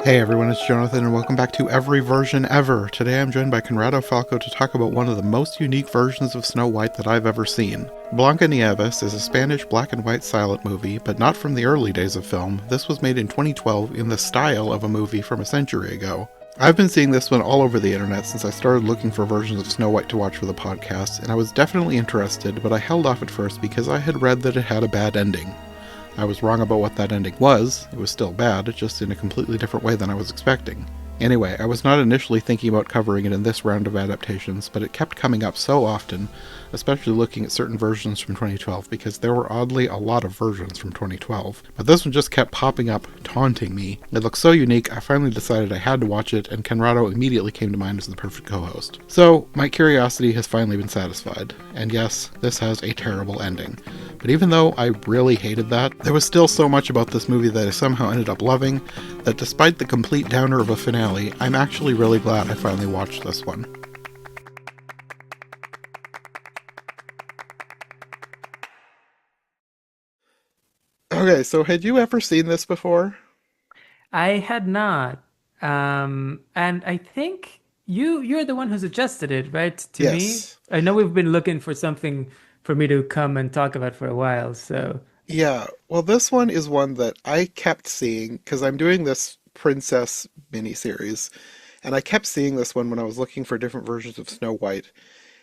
Hey everyone, it's Jonathan, and welcome back to Every Version Ever. Today I'm joined by Conrado Falco to talk about one of the most unique versions of Snow White that I've ever seen. Blancanieves is a Spanish black and white silent movie, but not from the early days of film. This was made in 2012 in the style of a movie from a century ago. I've been seeing this one all over the internet since I started looking for versions of Snow White to watch for the podcast, and I was definitely interested, but I held off at first because I had read that it had a bad ending. I was wrong about what that ending was. It was still bad, just in a completely different way than I was expecting. Anyway, I was not initially thinking about covering it in this round of adaptations, but it kept coming up so often, especially looking at certain versions from 2012, because there were oddly a lot of versions from 2012. But this one just kept popping up, taunting me. It looked so unique, I finally decided I had to watch it, and Conrado immediately came to mind as the perfect co-host. So, my curiosity has finally been satisfied. And yes, this has a terrible ending. But even though I really hated that, there was still so much about this movie that I somehow ended up loving, that despite the complete downer of a finale, I'm actually really glad I finally watched this one. Okay, so had you ever seen this before? I had not. And I think you're the one who suggested it, right? To me. Yes. I know we've been looking for something for me to come and talk about for a while, so Yeah, well, this one is one that I kept seeing because I'm doing this princess miniseries, and I kept seeing this one when I was looking for different versions of Snow White.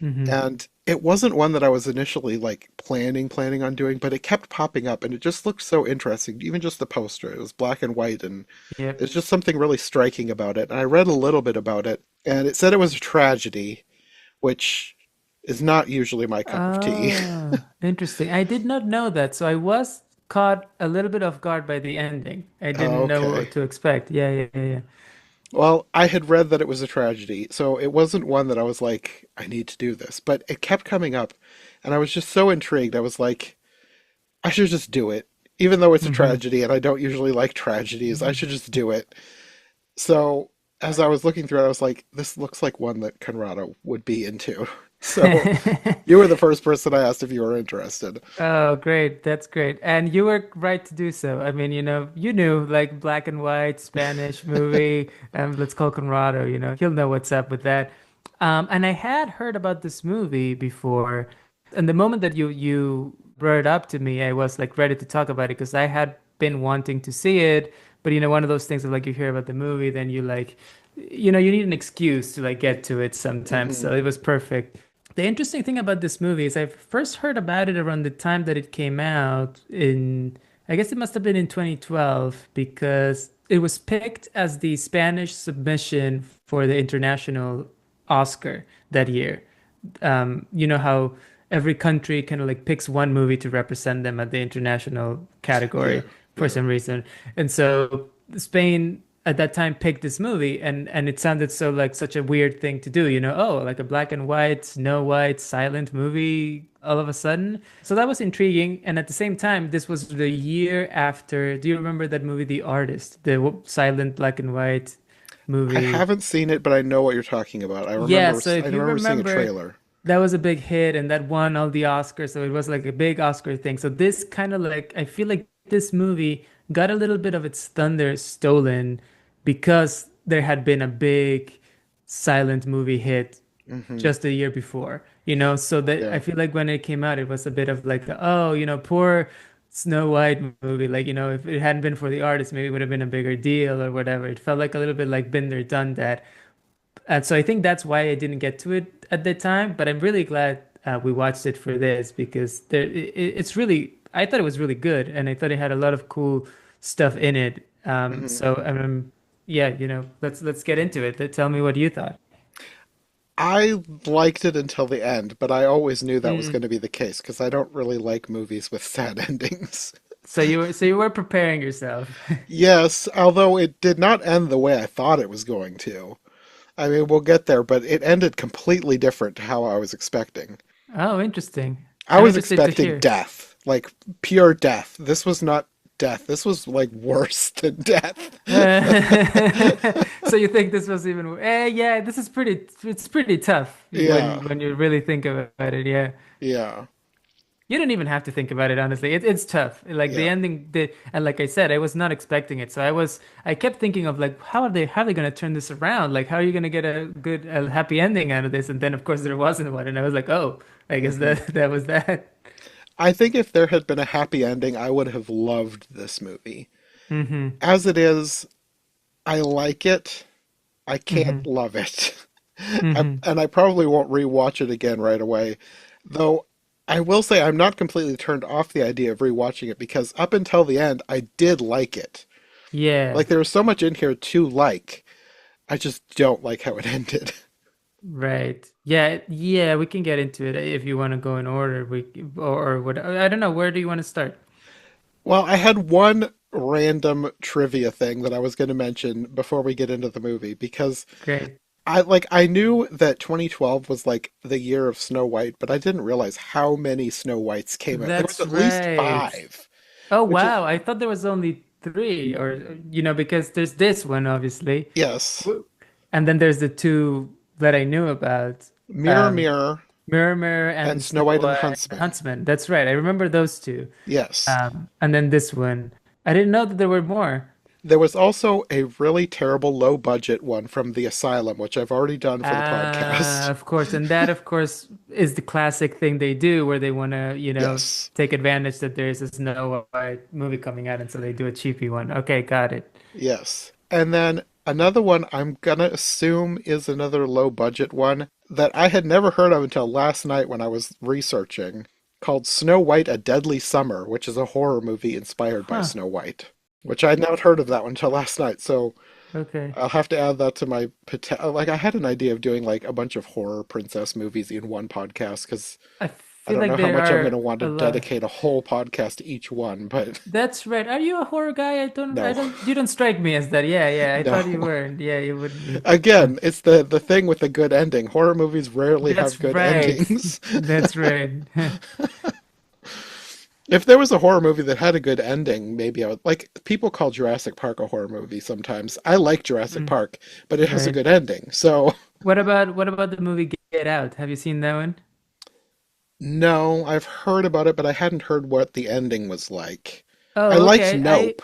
hmm. And it wasn't one that I was initially like planning on doing, but it kept popping up and it just looked so interesting. Even just the poster, it was black and white and Yep. there's just something really striking about it. And I read a little bit about it and it said it was a tragedy, which is not usually my cup of tea. Oh, interesting. I did not know that, so I was caught a little bit off guard by the ending. I Oh, didn't know okay. what to expect. Yeah. Well, I had read that it was a tragedy, so it wasn't one that I was like, I need to do this, but it kept coming up and I was just so intrigued. I was like, I should just do it. Even though it's a Hmm. tragedy and I don't usually like tragedies, I should just do it. So as I was looking through it, I was like, this looks like one that Conrado would be into. So you were the first person I asked if you were interested. Oh, great. That's great. And you were right to do so. I mean, you knew like black and white Spanish movie, let's call Conrado, he'll know what's up with that. And I had heard about this movie before. And the moment that you brought it up to me, I was like ready to talk about it because I had been wanting to see it. But one of those things of like you hear about the movie, then you like, you need an excuse to like get to it sometimes. Hmm. So it was perfect. The interesting thing about this movie is I first heard about it around the time that it came out I guess it must have been in 2012 because it was picked as the Spanish submission for the international Oscar that year. You know how every country kind of like picks one movie to represent them at the international Yeah, category for yeah. some reason. And so Spain at that time picked this movie and it sounded so like such a weird thing to do, oh, like a black and white, Snow White, silent movie all of a sudden. So that was intriguing. And at the same time, this was the year after, do you remember that movie, The Artist, the silent black and white I movie? haven't seen it, but I know what you're talking about. Yeah, so I if you remember seeing a remember, trailer. that was a big hit and that won all the Oscars. So it was like a big Oscar thing. So this kind of like, I feel like this movie got a little bit of its thunder stolen because there had been a big silent movie hit Hmm. just a year before, so that I Yeah. feel like when it came out, it was a bit of like, oh, poor Snow White movie. Like, if it hadn't been for the artist, maybe it would have been a bigger deal or whatever. It felt like a little bit like been there, done that. And so I think that's why I didn't get to it at the time, but I'm really glad we watched it for this because it's really, I thought it was really good and I thought it had a lot of cool stuff in it. Hmm. So yeah, let's get into it. Tell me what you thought. I liked it until the end, but I always knew that was Mm. going to be the case because I don't really like movies with sad endings. So you were preparing yourself. Yes, although it did not end the way I thought it was going to. I mean, we'll get there, but it ended completely different to how I was expecting. Oh, interesting. I I'm was interested to expecting hear. death, like pure death. This was not death. This was like worse than death. So you think this was even, yeah, it's pretty tough Yeah, when you really think about it. Yeah. yeah. You don't even have to think about it, honestly. It's tough. Like the Yeah. ending, and like I said, I was not expecting it. So I kept thinking of like, how are they going to turn this around? Like, how are you going to get a happy ending out of this? And then, of course, there wasn't one. And I was like, oh, I guess Hmm. that was that. I think if there had been a happy ending, I would have loved this movie. Mm-hmm. As it is, I like it. I Mm-hmm. can't love it. Mm-hmm. And I probably won't rewatch it again right away. Though I will say I'm not completely turned off the idea of rewatching it because up until the end, I did like it. Yeah. Like there was so much in here to like. I just don't like how it ended. Right. Yeah. Yeah. We can get into it if you want to go in order. Or what? I don't know. Where do you want to start? Well, I had one random trivia thing that I was going to mention before we get into the movie because Great. I knew that 2012 was like the year of Snow White, but I didn't realize how many Snow Whites came out. There was That's at least right. five, Oh, which is wow. I thought there was only three, or, because there's this one, obviously. yes, And then there's the two that I knew about. Mirror Um, Mirror Mirror Mirror and and Snow Snow White and the White and Huntsman. Huntsman. That's right. I remember those two. Yes. And then this one. I didn't know that there were more. There was also a really terrible low budget one from the Asylum, which I've already done for the podcast. Of course. And that, of course, is the classic thing they do where they want to, Yes. take advantage that there's a Snow White movie coming out. And so they do a cheapy one. Okay, got it. Yes. And then another one I'm gonna assume is another low budget one that I had never heard of until last night when I was researching, called Snow White: A Deadly Summer, which is a horror movie inspired by Huh. Snow White, which I had not heard of that one until last night. So Okay. I'll have to add that to my like I had an idea of doing like a bunch of horror princess movies in one podcast because I I feel don't like know how there much I'm going are to want to a lot. dedicate a whole podcast to each one, but That's right. Are you a horror guy? no. You don't strike me as that. Yeah, yeah. I thought you No. were. Yeah, you wouldn't be. Again, it's the thing with the good ending. Horror movies rarely have That's good right. endings. That's right. If there was a horror movie that had a good ending, maybe I would like people call Jurassic Park a horror movie sometimes. I like Jurassic Mm, Park, but it has a right. good ending. So, What about the movie Get Out? Have you seen that one? no, I've heard about it, but I hadn't heard what the ending was like. I Oh, liked okay. Nope,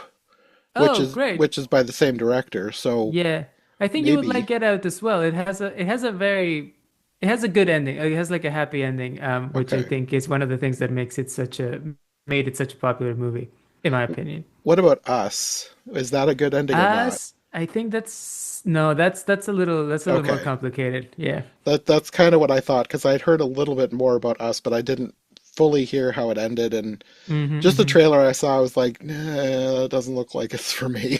Oh, great. which is by the same director, so Yeah. I think you would like maybe. Get Out as well. It has a good ending. It has like a happy ending, which I Okay. think is one of the things that made it such a popular movie, in my opinion. What about Us? Is that a good ending or not? I think that's no, that's a little more Okay. complicated. Yeah. That's kind of what I thought because I'd heard a little bit more about Us, but I didn't fully hear how it ended. And Hmm. just the Hmm. trailer I saw, I was like, nah, that doesn't look like it's for me.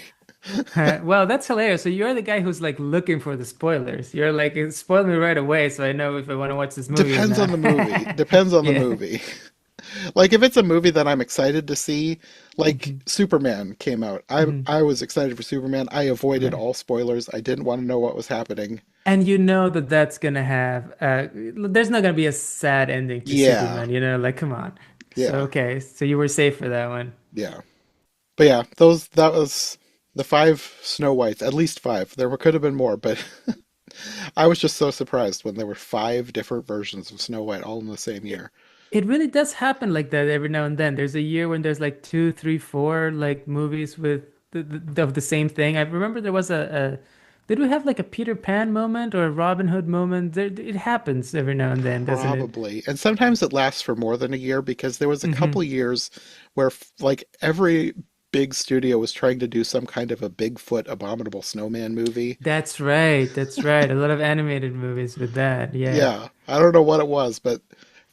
Well, that's hilarious. So you're the guy who's like looking for the spoilers. You're like, spoil me right away so I know if I want to watch this movie or Depends on not. the movie. Depends on the Yeah. movie. Like if it's a movie that I'm excited to see, like Hmm. Superman came out. Hmm. I was excited for Superman. I avoided Right. all spoilers. I didn't want to know what was happening. And you know that that's gonna have there's not gonna be a sad ending to Yeah. Superman, like come on. So Yeah. okay, so you were safe for that one. Yeah. But yeah, those that was the five Snow Whites, at least five. Could have been more, but I was just so surprised when there were five different versions of Snow White all in the same year. It really does happen like that every now and then. There's a year when there's like two, three, four like movies with of the same thing. I remember there was did we have like a Peter Pan moment or a Robin Hood moment? It happens every now and then, doesn't it? Probably. And sometimes it lasts for more than a year because there was a couple Hmm. years where like every big studio was trying to do some kind of a Bigfoot Abominable Snowman movie. That's right. That's right. A lot of animated movies with that. Yeah. Yeah, I don't know what it was, but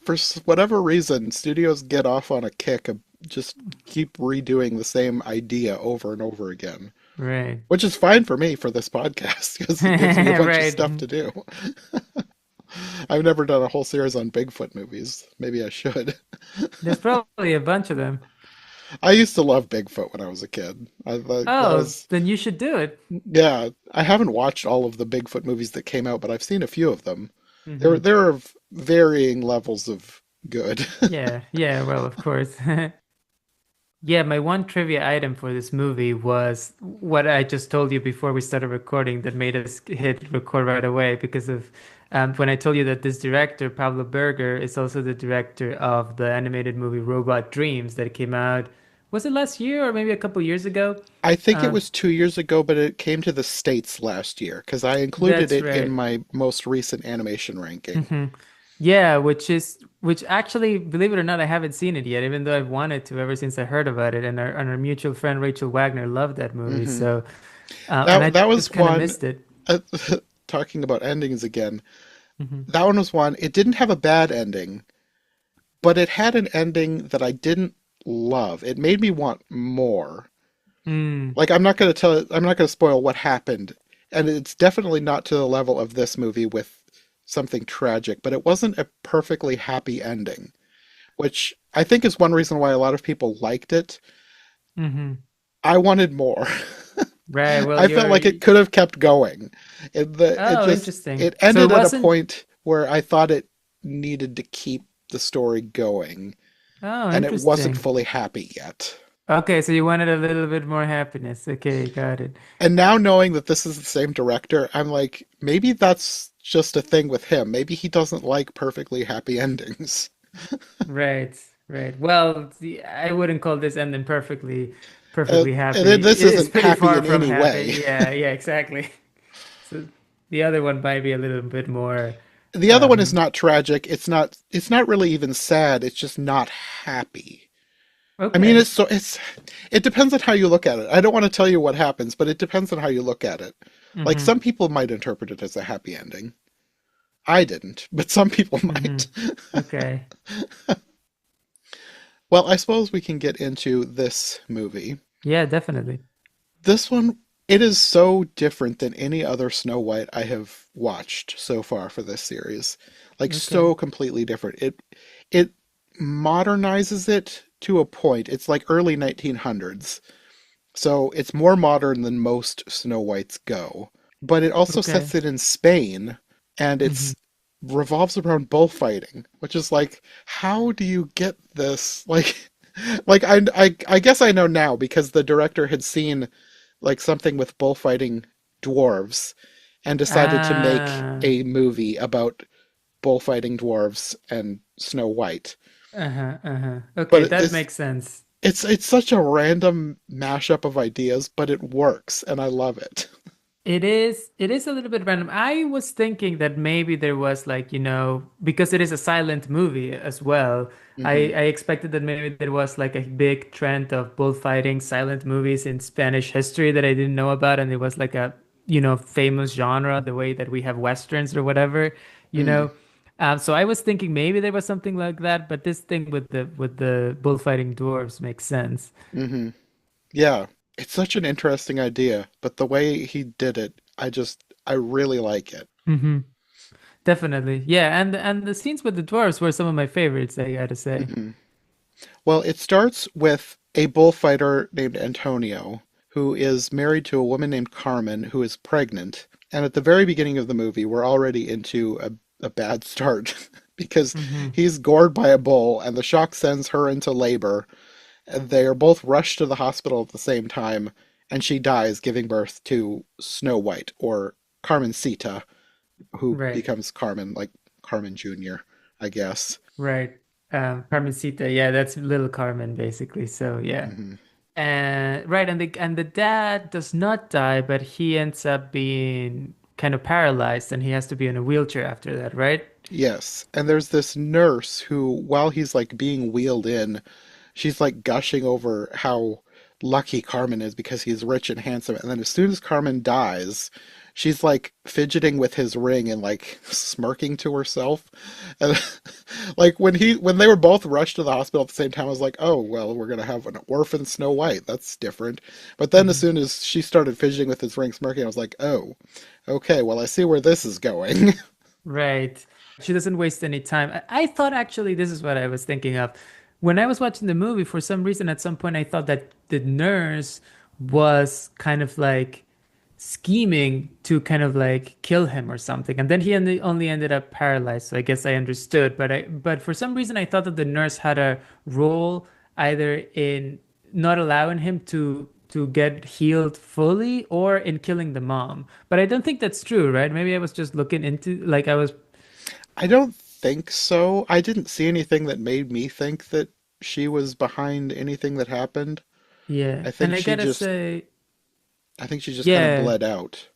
for whatever reason, studios get off on a kick of just keep redoing the same idea over and over again. Right. Which is fine for me for this podcast because it gives me a bunch of Right. stuff to do. I've never done a whole series on Bigfoot movies. Maybe I should. There's probably a bunch of them. I used to love Bigfoot when I was a kid. I thought that Oh, was, then you should do it. yeah, I haven't watched all of the Bigfoot movies that came out, but I've seen a few of them. Hmm. There are varying levels of good. Yeah. Yeah. Well, of course. Yeah, my one trivia item for this movie was what I just told you before we started recording that made us hit record right away because of when I told you that this director, Pablo Berger, is also the director of the animated movie Robot Dreams that came out, was it last year or maybe a couple years ago? I think it Um, was 2 years ago, but it came to the States last year because I included that's it in right. my most recent animation ranking. hmm Yeah, which actually, believe it or not, I haven't seen it yet, even though I've wanted to ever since I heard about it. And our mutual friend Rachel Wagner loved that movie, Hmm. so and That I that was just kind of one. missed it. Uh, talking about endings again, Hmm that one was one. It didn't have a bad ending, but it had an ending that I didn't love. It made me want more. Mm, Like I'm not going to spoil what happened, and it's definitely not to the level of this movie with something tragic, but it wasn't a perfectly happy ending, which I think is one reason why a lot of people liked it. hmm I wanted more. Right. Well, I felt you're. like it could have kept going. Oh, interesting. It So it ended at a wasn't. point where I thought it needed to keep the story going, Oh, and it wasn't interesting. fully happy yet. Okay, so you wanted a little bit more happiness. Okay, got it. And now knowing that this is the same director, I'm like, maybe that's just a thing with him. Maybe he doesn't like perfectly happy endings. Right, right. Well, I wouldn't call this ending Uh, perfectly and happy. this It's isn't pretty happy far in from any happy. way. Yeah, yeah, exactly. So the other one might be a little bit more. The other one is Um, not tragic. It's not really even sad. It's just not happy. I mean, okay. it depends on how you look at it. I don't want to tell you what happens, but it depends on how you look at it. Like Mm-hmm. some people might interpret it as a happy ending. I didn't, but some people Mm-hmm. might. Okay. Well, I suppose we can get into this movie. Yeah, definitely. This one, it is so different than any other Snow White I have watched so far for this series. Like Okay. so completely different. It modernizes it to a point. It's like early 1900s. So it's more modern than most Snow Whites go. But it also Okay. sets it in Spain and Mm-hmm. it's revolves around bullfighting, which is like, how do you get this? Like I guess I know now because the director had seen like something with bullfighting dwarves and decided to make Ah. a movie about bullfighting dwarves and Snow White. Uh-huh. Uh-huh. Okay, But that makes sense. it's such a random mashup of ideas, but it works and I love it. It is a little bit random. I was thinking that maybe there was like, because it is a silent movie as well. I, Hmm. I expected that maybe there was like a big trend of bullfighting silent movies in Spanish history that I didn't know about, and it was like a, famous genre, the way that we have Westerns or whatever, you Mm. know. So I was thinking maybe there was something like that, but this thing with the bullfighting dwarves makes sense. Hmm. Yeah, it's such an interesting idea, but the way he did it, I really like it. Hmm Definitely. Yeah, and the scenes with the dwarves were some of my favorites, I gotta say. Hmm. Well, it starts with a bullfighter named Antonio, who is married to a woman named Carmen, who is pregnant. And at the very beginning of the movie, we're already into a bad start because Hmm he's gored by a bull, and the shock sends her into labor. And they are both rushed to the hospital at the same time, and she dies, giving birth to Snow White, or Carmencita, who Right, becomes Carmen, like Carmen Jr., I guess. right. Carmencita, yeah, that's little Carmen basically. So yeah. Hmm. And right, and the dad does not die, but he ends up being kind of paralyzed and he has to be in a wheelchair after that, right? Yes, and there's this nurse who, while he's like being wheeled in, she's like gushing over how lucky Carmen is because he's rich and handsome. And then as soon as Carmen dies, she's like fidgeting with his ring and like smirking to herself. And like when they were both rushed to the hospital at the same time, I was like, oh well, we're gonna have an orphan Snow White. That's different. But then as Hmm soon as she started fidgeting with his ring, smirking, I was like, oh, okay, well I see where this is going. Right. She doesn't waste any time. I thought actually this is what I was thinking of. When I was watching the movie, for some reason, at some point, I thought that the nurse was kind of like scheming to kind of like kill him or something. And then he only ended up paralyzed. So I guess I understood. But for some reason, I thought that the nurse had a role either in not allowing him to get healed fully or in killing the mom. But I don't think that's true, right? Maybe I was just looking into like I was I don't think so. I didn't see anything that made me think that she was behind anything that happened. Yeah, I and think I she gotta just say, I think she just kind of yeah. bled out.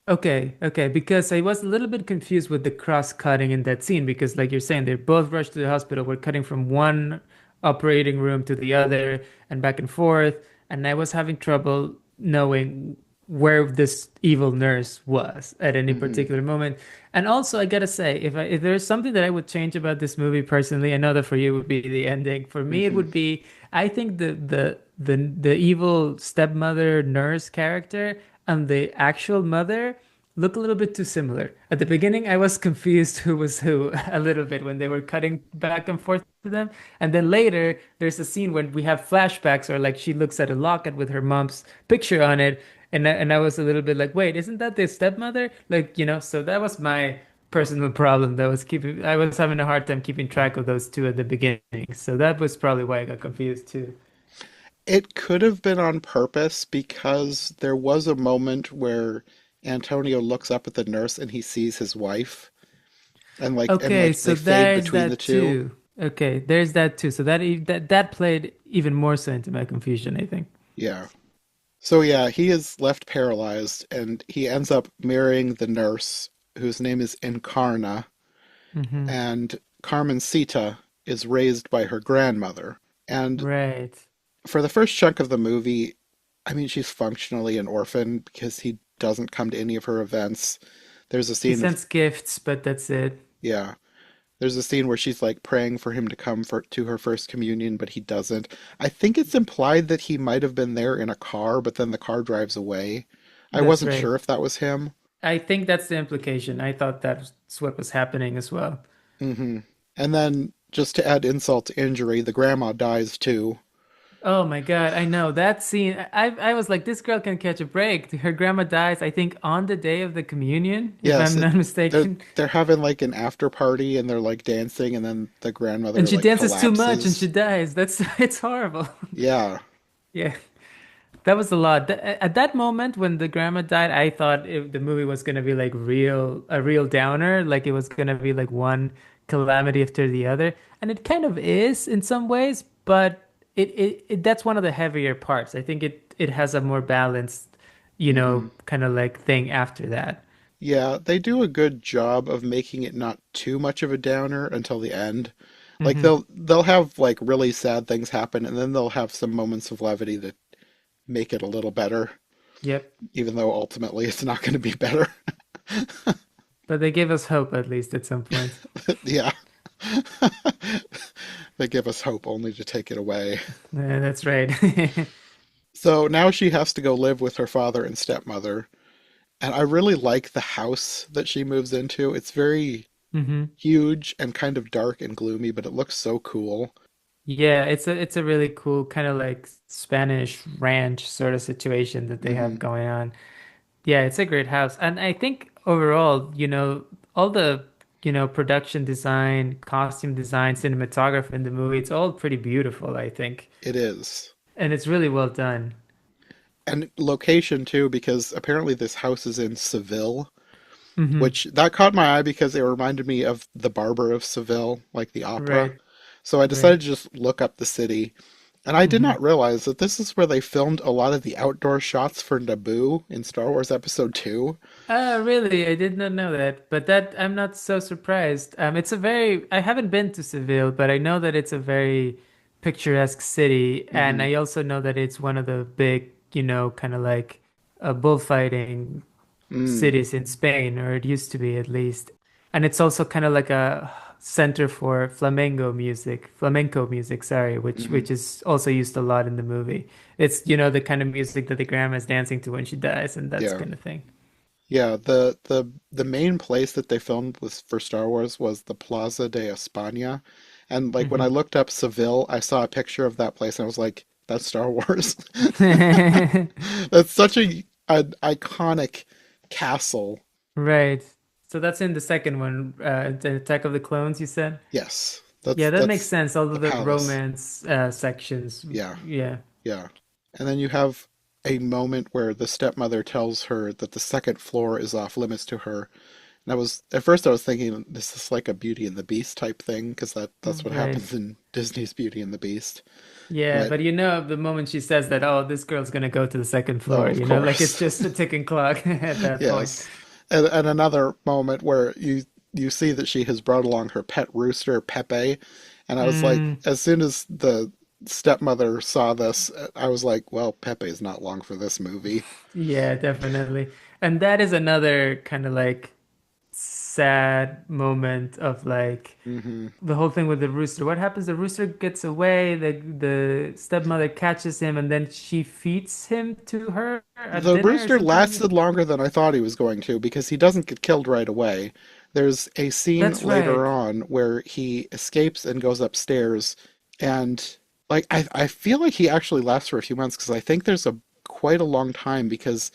Okay, okay, because I was a little bit confused with the cross-cutting in that scene because like you're saying, they both rushed to the hospital. We're cutting from one operating room to the other and back and forth, and I was having trouble knowing where this evil nurse was at any Hmm. particular moment. And also, I gotta say, if there's something that I would change about this movie personally, I know that for you it would be the ending. For me, it Hmm. would be I think the evil stepmother nurse character and the actual mother look a little bit too similar. At the beginning, I was confused who was who a little bit when they were cutting back and forth to them. And then later, there's a scene when we have flashbacks or like she looks at a locket with her mom's picture on it. And I was a little bit like, wait, isn't that the stepmother? Like, so that was my personal problem that was keeping, I was having a hard time keeping track of those two at the beginning. So that was probably why I got confused too. It could have been on purpose because there was a moment where Antonio looks up at the nurse and he sees his wife and Okay, like they so fade there's between the that two. too. Okay, there's that too. So that played even more so into my confusion, I think. Yeah. So yeah, he is left paralyzed and he ends up marrying the nurse whose name is Encarna, Hmm. and Carmencita is raised by her grandmother. And Right. for the first chunk of the movie, I mean, she's functionally an orphan because he doesn't come to any of her events. There's a He scene of, sends gifts, but that's it. yeah, there's a scene where she's like praying for him to come to her first communion, but he doesn't. I think it's implied that he might have been there in a car, but then the car drives away. I That's wasn't right. sure if that was him. I think that's the implication. I thought that's what was happening as well. Hmm. And then, just to add insult to injury, the grandma dies too. Oh my God, I know that scene. I was like, this girl can catch a break. Her grandma dies, I think, on the day of the communion, if Yes, I'm not they're mistaken. they're having like an after party and they're like dancing, and then the grandmother And she like dances too much and she collapses. dies. That's it's horrible. Yeah. Yeah. That was a lot. At that moment when the grandma died, I thought the movie was gonna be like a real downer, like it was gonna be like one calamity after the other, and it kind of is in some ways, but that's one of the heavier parts. I think it has a more balanced, Hmm. kind of like thing after that. Yeah, they do a good job of making it not too much of a downer until the end. Like Hmm. they'll have like really sad things happen, and then they'll have some moments of levity that make it a little better, Yep. even though ultimately it's not going to be better. But they gave us hope at least at some point. Yeah. They give us hope only to take it away. That's right. So now she has to go live with her father and stepmother. And I really like the house that she moves into. It's very Hmm. huge and kind of dark and gloomy, but it looks so cool. Yeah, it's a really cool kind of like Spanish ranch sort of situation that they Hmm. have going on. Yeah, it's a great house. And I think overall, all the, production design, costume design, cinematography in the movie, it's all pretty beautiful, I think. It is. And it's really well done. And location too, because apparently this house is in Seville, Hmm. which that caught my eye because it reminded me of The Barber of Seville, like the opera. Right, So I right. decided to just look up the city. And I did Hmm. not realize that this is where they filmed a lot of the outdoor shots for Naboo in Star Wars Episode 2. Really? I did not know that, but that I'm not so surprised. I haven't been to Seville, but I know that it's a very picturesque city, and Hmm. I also know that it's one of the big, kind of like bullfighting Mm. cities in Spain, or it used to be at least. And it's also kind of like a center for flamenco music, sorry, which Hmm. which is also used a lot in the movie. It's, the kind of music that the grandma's dancing to when she dies, and that's Yeah. kind of thing. Yeah, the main place that they filmed was for Star Wars was the Plaza de España. And like when I looked up Seville, I saw a picture of that place and I was like, that's Star Wars. That's such an iconic castle. Right. So that's in the second one, the Attack of the Clones, you said? Yes. Yeah, that makes That's sense. All the of the palace. romance sections. Yeah. Yeah. Yeah. And then you have a moment where the stepmother tells her that the second floor is off limits to her. And I was at first I was thinking this is like a Beauty and the Beast type thing because that's what Right. happens in Disney's Beauty and the Beast. Yeah, But but the moment she says that, oh, this girl's gonna go to the second oh, floor, of like it's course. just a ticking clock at that point. Yes. And another moment where you see that she has brought along her pet rooster, Pepe, and I was like, Mm, as soon as the stepmother saw this, I was like, well, Pepe's not long for this movie. yeah, definitely. And that is another kind of like sad moment of like Hmm. the whole thing with the rooster. What happens? The rooster gets away, the stepmother catches him, and then she feeds him to her at The dinner or rooster something like that. lasted longer than I thought he was going to because he doesn't get killed right away. There's a scene That's later right. on where he escapes and goes upstairs, and like I feel like he actually lasts for a few months because I think there's a quite a long time because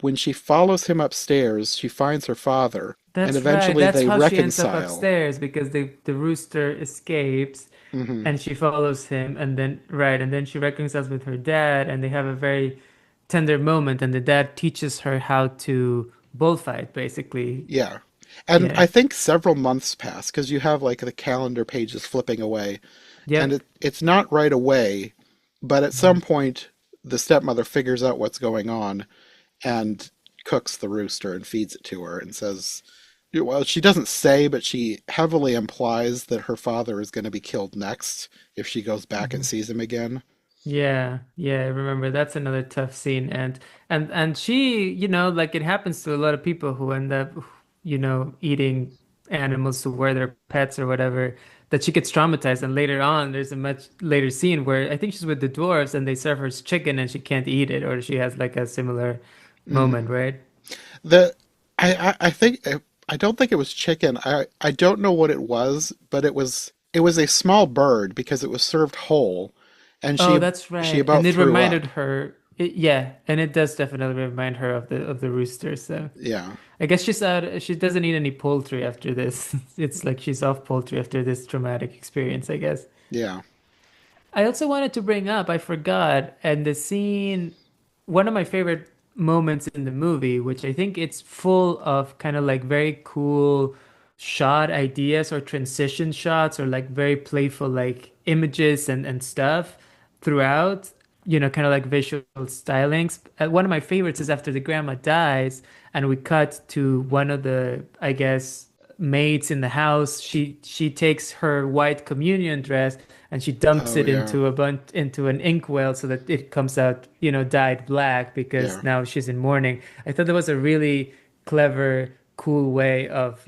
when she follows him upstairs, she finds her father, and That's right. eventually That's they how she ends up reconcile. upstairs because the rooster escapes Hmm. and she follows him and then right and then she reconciles with her dad and they have a very tender moment and the dad teaches her how to bullfight basically. Yeah. And Yeah. I think several months pass because you have like the calendar pages flipping away, and Yep. it's not right away, but at Mhm. some point the stepmother figures out what's going on and cooks the rooster and feeds it to her and says, well, she doesn't say, but she heavily implies that her father is going to be killed next if she goes back and Mhm. sees him again. Yeah, yeah, I remember that's another tough scene and she, like it happens to a lot of people who end up, eating animals to were their pets or whatever, that she gets traumatized and later on there's a much later scene where I think she's with the dwarves and they serve her chicken and she can't eat it or she has like a similar moment, Hmm. right? The I think I don't think it was chicken. I don't know what it was, but it was a small bird because it was served whole, and Oh, that's she right. about And it threw reminded up. her yeah, and it does definitely remind her of the rooster, so Yeah. I guess she doesn't eat any poultry after this. It's like she's off poultry after this traumatic experience, I guess. Yeah. I also wanted to bring up, I forgot, and the scene, one of my favorite moments in the movie, which I think it's full of kind of like very cool shot ideas or transition shots or like very playful like images and stuff throughout, kind of like visual stylings. One of my favorites is after the grandma dies and we cut to one of the, I guess, maids in the house. She takes her white communion dress and she dumps Oh it yeah. into an inkwell so that it comes out, dyed black Yeah. because now she's in mourning. I thought that was a really clever, cool way of,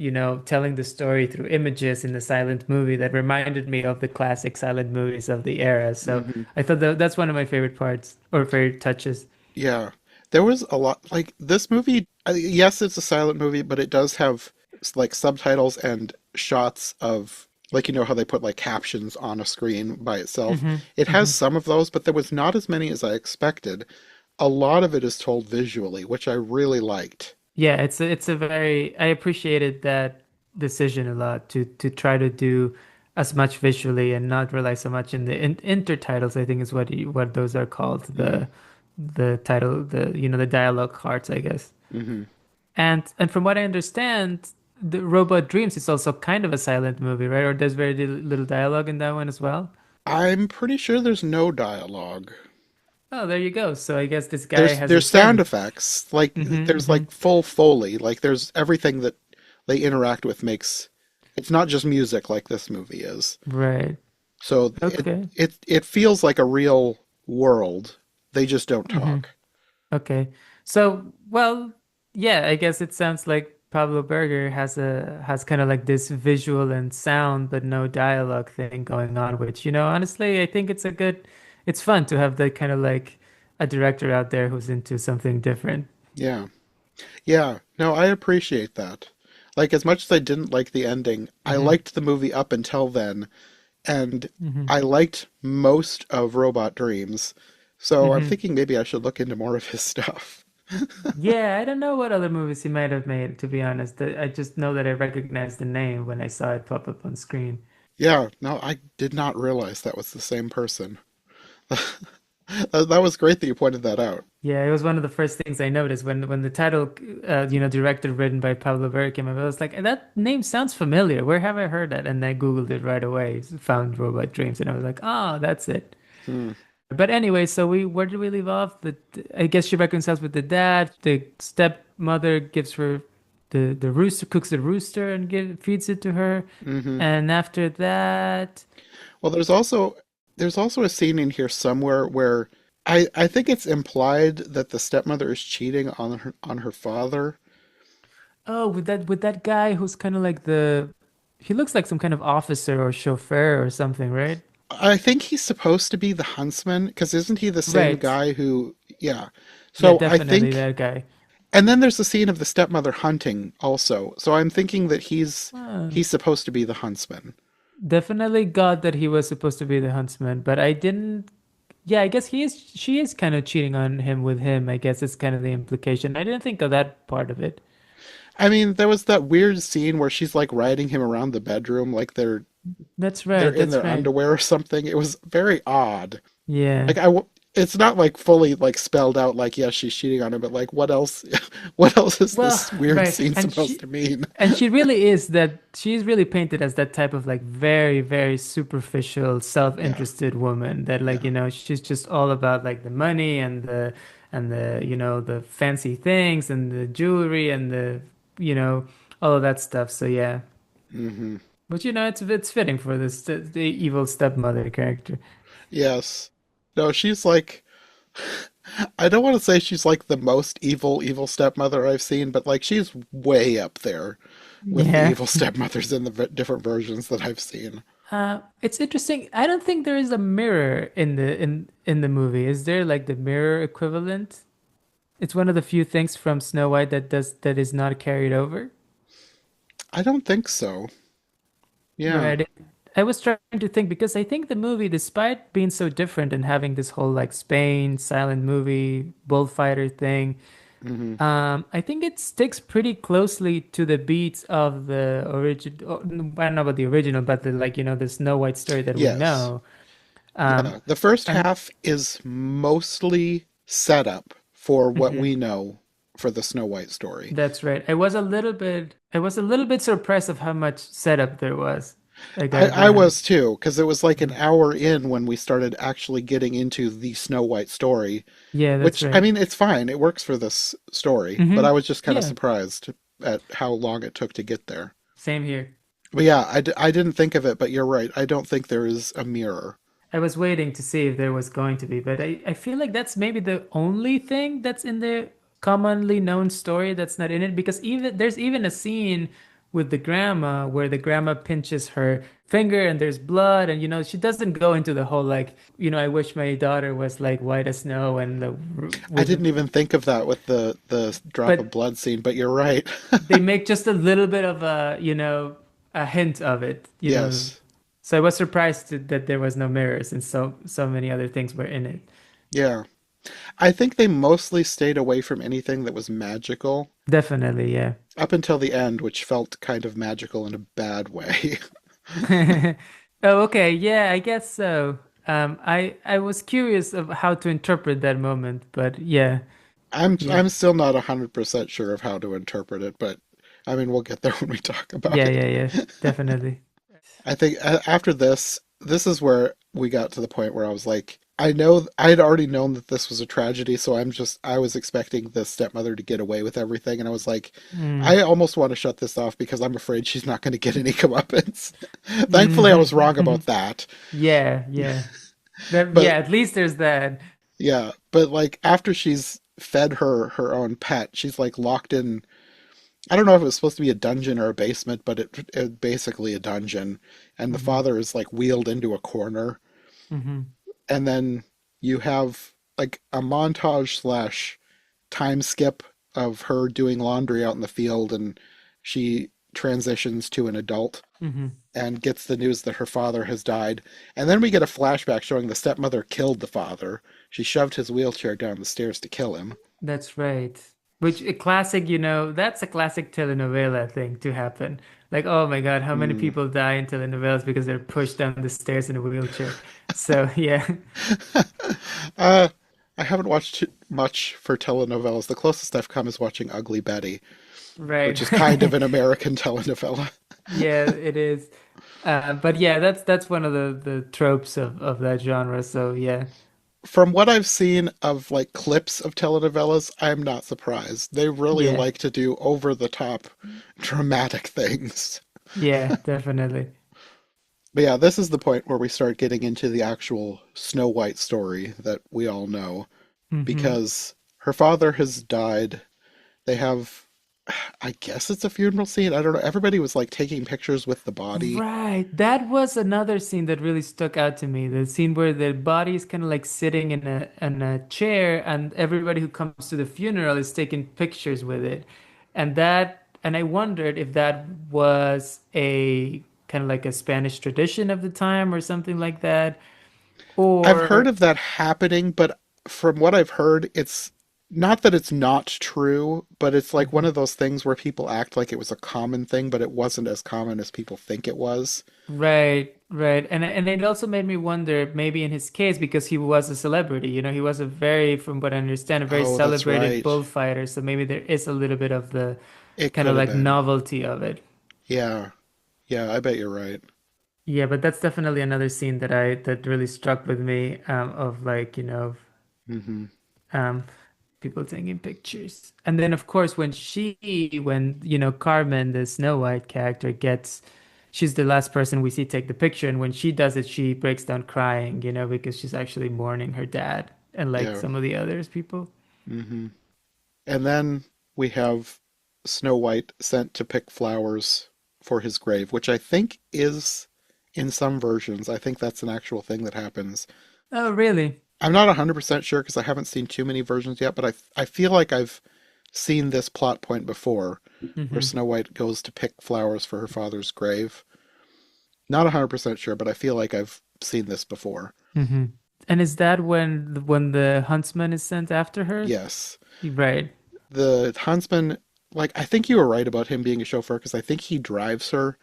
telling the story through images in the silent movie that reminded me of the classic silent movies of the era. So Hmm. I thought that's one of my favorite parts or favorite touches. Yeah. There was a lot like this movie. Yes, it's a silent movie, but it does have like subtitles and shots of like how they put like captions on a screen by itself. Hmm. It has Hmm. some of those, but there was not as many as I expected. A lot of it is told visually, which I really liked. Yeah, it's a very I appreciated that decision a lot to try to do as much visually and not rely so much in the intertitles, I think is what those are called, Hmm. the title, the dialogue cards, I guess. Hmm. And from what I understand, the Robot Dreams is also kind of a silent movie, right? Or there's very little dialogue in that one as well. I'm pretty sure there's no dialogue. Oh, there you go. So I guess this guy has a There's sound son. effects. Like Hmm. there's Hmm. like full Foley. Like there's everything that they interact with makes it's not just music like this movie is. Right. So Okay. it feels like a real world. They just don't Hmm. talk. Okay. So, well, yeah, I guess it sounds like Pablo Berger has kind of like this visual and sound but no dialogue thing going on, which, honestly, I think it's fun to have that kind of like a director out there who's into something different. Yeah. Yeah. No, I appreciate that. Like as much as I didn't like the ending, I Hmm. liked the movie up until then, and Hmm. I liked most of Robot Dreams. So I'm Hmm. thinking maybe I should look into more of his stuff. Yeah, I don't know what other movies he might have made, to be honest. I just know that I recognized the name when I saw it pop up on screen. Yeah, no, I did not realize that was the same person. That was great that you pointed that out. Yeah, it was one of the first things I noticed when the title, directed, written by Pablo Berry came up. I was like, that name sounds familiar. Where have I heard that? And I Googled it right away, found Robot Dreams, and I was like, oh, that's it. Hmm. But anyway, so where did we leave off? I guess she reconciles with the dad. The stepmother gives her the rooster, cooks the rooster and feeds it to her. Hmm. And after that, Well, there's also a scene in here somewhere where I think it's implied that the stepmother is cheating on her father. oh, with that guy who's kind of like he looks like some kind of officer or chauffeur or something, right? I think he's supposed to be the huntsman because isn't he the same Right. guy who, yeah. Yeah, So I definitely think, that guy. and then there's the scene of the stepmother hunting also. So I'm thinking that Uh, he's supposed to be the huntsman. Definitely got that he was supposed to be the huntsman, but I didn't. Yeah, I guess she is kind of cheating on him with him. I guess it's kind of the implication. I didn't think of that part of it. I mean, there was that weird scene where she's like riding him around the bedroom like That's they're right. in That's their right. underwear or something. It was very odd. Yeah. Like it's not like fully like spelled out like yes, she's cheating on him, but like what else what else is Well, this weird right. scene supposed to mean? She really is that she's really painted as that type of like very, very superficial, Yeah. self-interested woman that like, Yeah. she's just all about like the money and the fancy things and the jewelry and you know, all of that stuff. So yeah. Hmm. But it's fitting for the evil stepmother character. Yes. No, she's like I don't want to say she's like the most evil stepmother I've seen, but like she's way up there with the Yeah. evil stepmothers in the different versions that I've seen. It's interesting. I don't think there is a mirror in the movie. Is there like the mirror equivalent? It's one of the few things from Snow White that is not carried over. I don't think so. Yeah. Right. I was trying to think because I think the movie, despite being so different and having this whole like Spain silent movie bullfighter thing, Hmm. I think it sticks pretty closely to the beats of the original. I don't know about the original, but the like the Snow White story that we Yes. know. Um, Yeah. The first and half is mostly setup for what mhm. we know for the Snow White story. That's right. I was a little bit surprised of how much setup there was. I gotta be I honest. was too, because it was like an Mhm. hour in when we started actually getting into the Snow White story, Yeah, that's which, I right. mean, it's fine. It works for this story, but I Hmm. was just kind of Yeah, surprised at how long it took to get there. same here. But yeah, I didn't think of it, but you're right. I don't think there is a mirror. I was waiting to see if there was going to be, but I feel like that's maybe the only thing that's in the commonly known story that's not in it because even there's even a scene with the grandma where the grandma pinches her finger and there's blood and she doesn't go into the whole like I wish my daughter was like white as snow and the I with didn't even think of that with the drop of but blood scene, but you're right. they make just a little bit of a hint of it. Yes. So I was surprised that there was no mirrors and so many other things were in it. Yeah. I think they mostly stayed away from anything that was magical Definitely, yeah. up until the end, which felt kind of magical in a bad way. Oh, okay. Yeah, I guess so. I was curious of how to interpret that moment, but yeah, yeah, I'm still not 100% sure of how to interpret it, but I mean, we'll get there when we talk about yeah, it. yeah, yeah, definitely. I think after this is where we got to the point where I was like, I know I had already known that this was a tragedy, so I was expecting the stepmother to get away with everything, and I was like, Mm. I almost want to shut this off because I'm afraid she's not going to get any comeuppance. Thankfully, I was wrong Hmm. about that. Yeah, yeah. But At least there's that. yeah, but like after she's fed her own pet, she's like locked in. I don't know if it was supposed to be a dungeon or a basement, but it basically a dungeon, and the Hmm. father is like wheeled into a corner, Hmm. and then you have like a montage slash time skip of her doing laundry out in the field, and she transitions to an adult Hmm. and gets the news that her father has died. And then we get a flashback showing the stepmother killed the father. She shoved his wheelchair down the stairs to kill him. That's right. Which a classic, that's a classic telenovela thing to happen. Like, oh my God, how many Hmm. people die in telenovelas because they're pushed down the stairs in a wheelchair? So yeah, uh, I haven't watched much for telenovelas. The closest I've come is watching Ugly Betty, right. which is kind of an American telenovela. Yeah, it is. But yeah, that's one of the tropes of that genre. So yeah, From what I've seen of like clips of telenovelas, I'm not surprised. They really yeah, like to do over the top dramatic things. yeah, definitely. But yeah, this is the point where we start getting into the actual Snow White story that we all know Hmm. because her father has died. They have, I guess it's a funeral scene. I don't know. Everybody was like taking pictures with the body. Right. That was another scene that really stuck out to me. The scene where the body is kind of like sitting in a chair and everybody who comes to the funeral is taking pictures with it. And I wondered if that was a kind of like a Spanish tradition of the time or something like that. I've heard Or of that happening, but from what I've heard, it's not that it's not true, but it's like one Mhm. of those things where people act like it was a common thing, but it wasn't as common as people think it was. Right, right. And it also made me wonder, maybe in his case, because he was a celebrity, he was a very, from what I understand, a very Oh, that's celebrated right. bullfighter. So maybe there is a little bit of the It kind could of have like been. novelty of it. Yeah. Yeah, I bet you're right. Yeah, but that's definitely another scene that really struck with me, of like, Hmm. um, people taking pictures. And then of course when Carmen, the Snow White character, she's the last person we see take the picture, and when she does it, she breaks down crying, because she's actually mourning her dad and like Yeah. some of the others people. Hmm. And then we have Snow White sent to pick flowers for his grave, which I think is in some versions. I think that's an actual thing that happens. Oh, really? I'm not 100% sure because I haven't seen too many versions yet, but I feel like I've seen this plot point before where Hmm. Snow White goes to pick flowers for her father's grave. Not 100% sure, but I feel like I've seen this before. Hmm. And is that when the huntsman is sent after her? Yes. Right. The huntsman, like, I think you were right about him being a chauffeur because I think he drives her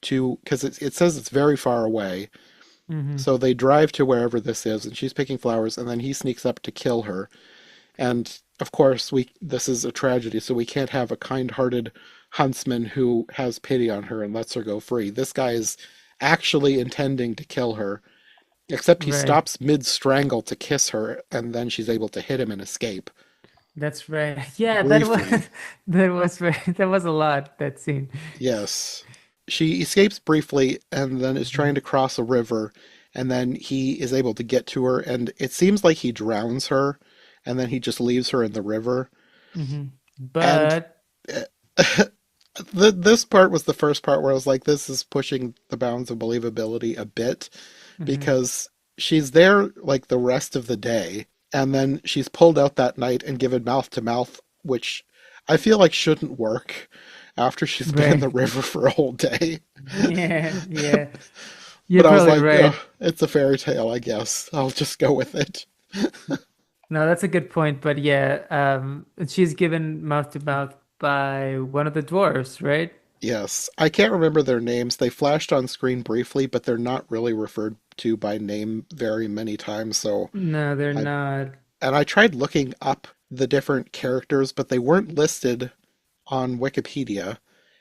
to, because it says it's very far away. Hmm. So they drive to wherever this is, and she's picking flowers, and then he sneaks up to kill her. And of course, this is a tragedy, so we can't have a kind-hearted huntsman who has pity on her and lets her go free. This guy is actually intending to kill her, except he Right. stops mid-strangle to kiss her, and then she's able to hit him and escape. That's right. Yeah, that was Briefly, that was a lot, that scene. yes. She escapes briefly and then is trying Hmm. to cross a river, and then he is able to get to her, and it seems like he drowns her, and then he just leaves her in the river. Hmm. And But this part was the first part where I was like, this is pushing the bounds of believability a bit mhm, because she's there like the rest of the day, and then she's pulled out that night and given mouth to mouth, which I feel like shouldn't work after she's been in the right. river for a whole day. Yeah, yeah. You're But I was probably like, ugh, right. it's a fairy tale, I guess. I'll just go with it. No, that's a good point. But yeah, she's given mouth to mouth by one of the dwarves, right? Yes, I can't remember their names. They flashed on screen briefly, but they're not really referred to by name very many times, so No, they're I not. and I tried looking up the different characters, but they weren't listed on Wikipedia,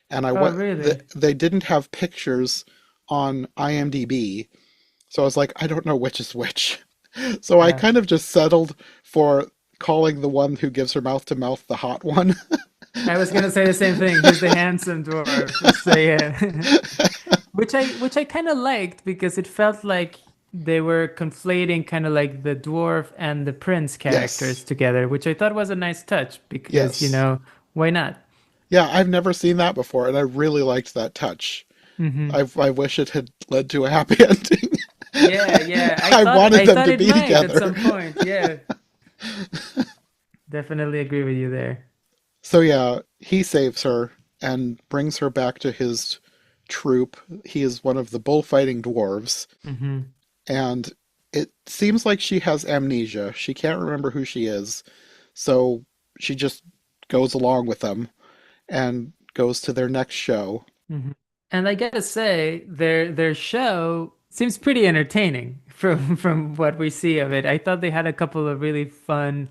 and Oh, really? they didn't have pictures on IMDb, so I was like, I don't know which is which. So I Yeah. kind of just settled for calling the one who gives her mouth to mouth the hot one. I was gonna say the same thing. He's the handsome dwarf. So yeah. Which I kind of liked because it felt like they were conflating kind of like the dwarf and the prince characters Yes, together, which I thought was a nice touch because, yes. why not? Yeah, I've never seen that before, and I really liked that touch. Hmm. I wish it had led to a happy ending. Yeah, yeah. I I thought wanted I them thought to it be might at together. some point. Yeah, definitely agree with you there. So yeah, he saves her and brings her back to his troop. He is one of the bullfighting dwarves, Hmm. and it seems like she has amnesia. She can't remember who she is, so she just goes along with them and goes to their next show. Mhm. And I gotta say, their show seems pretty entertaining from from what we see of it. I thought they had a couple of really fun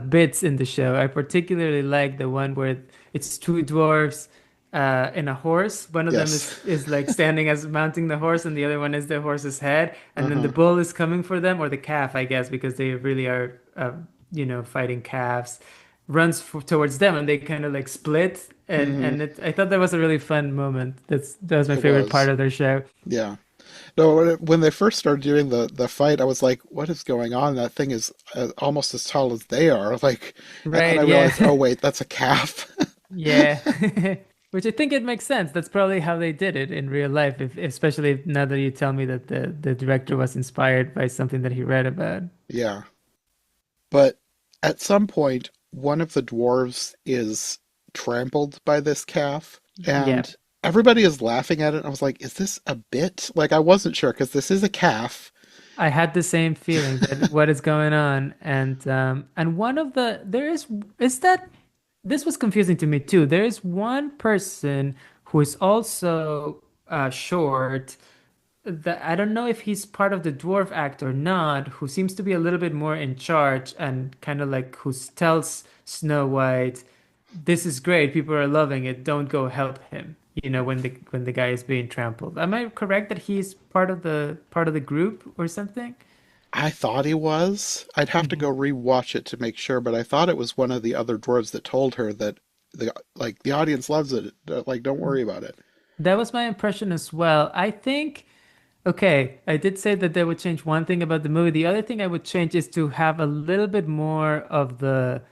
bits in the show. I particularly like the one where it's two dwarves and a horse. One of them Yes. is like standing as mounting the horse, and the other one is the horse's head. And then the Uh-huh. bull is coming for them, or the calf, I guess, because they really are, fighting calves runs towards them and they kind of like split Hmm. I thought that was a really fun moment. That was my It favorite part was. of their show. Yeah. No, when they first started doing the fight, I was like, "What is going on? That thing is almost as tall as they are." Like, and then I Right, realized, oh yeah. wait, that's a calf. Yeah. Which I think it makes sense. That's probably how they did it in real life, if especially now that you tell me that the director was inspired by something that he read about. Yeah. But at some point, one of the dwarves is trampled by this calf, Yeah. and everybody is laughing at it. And I was like, "Is this a bit?" Like, I wasn't sure because this is a calf. I had the same feeling that what is going on, and one of the there is that this was confusing to me too. There is one person who is also short. That I don't know if he's part of the dwarf act or not. Who seems to be a little bit more in charge and kind of like who tells Snow White, "This is great. People are loving it. Don't go help him." When the guy is being trampled. Am I correct that he's part of the group or something? I thought he was. I'd have to Mhm. go rewatch it to make sure, but I thought it was one of the other dwarves that told her that the audience loves it. Like, don't worry about it. That was my impression as well. I think, okay, I did say that they would change one thing about the movie. The other thing I would change is to have a little bit more of a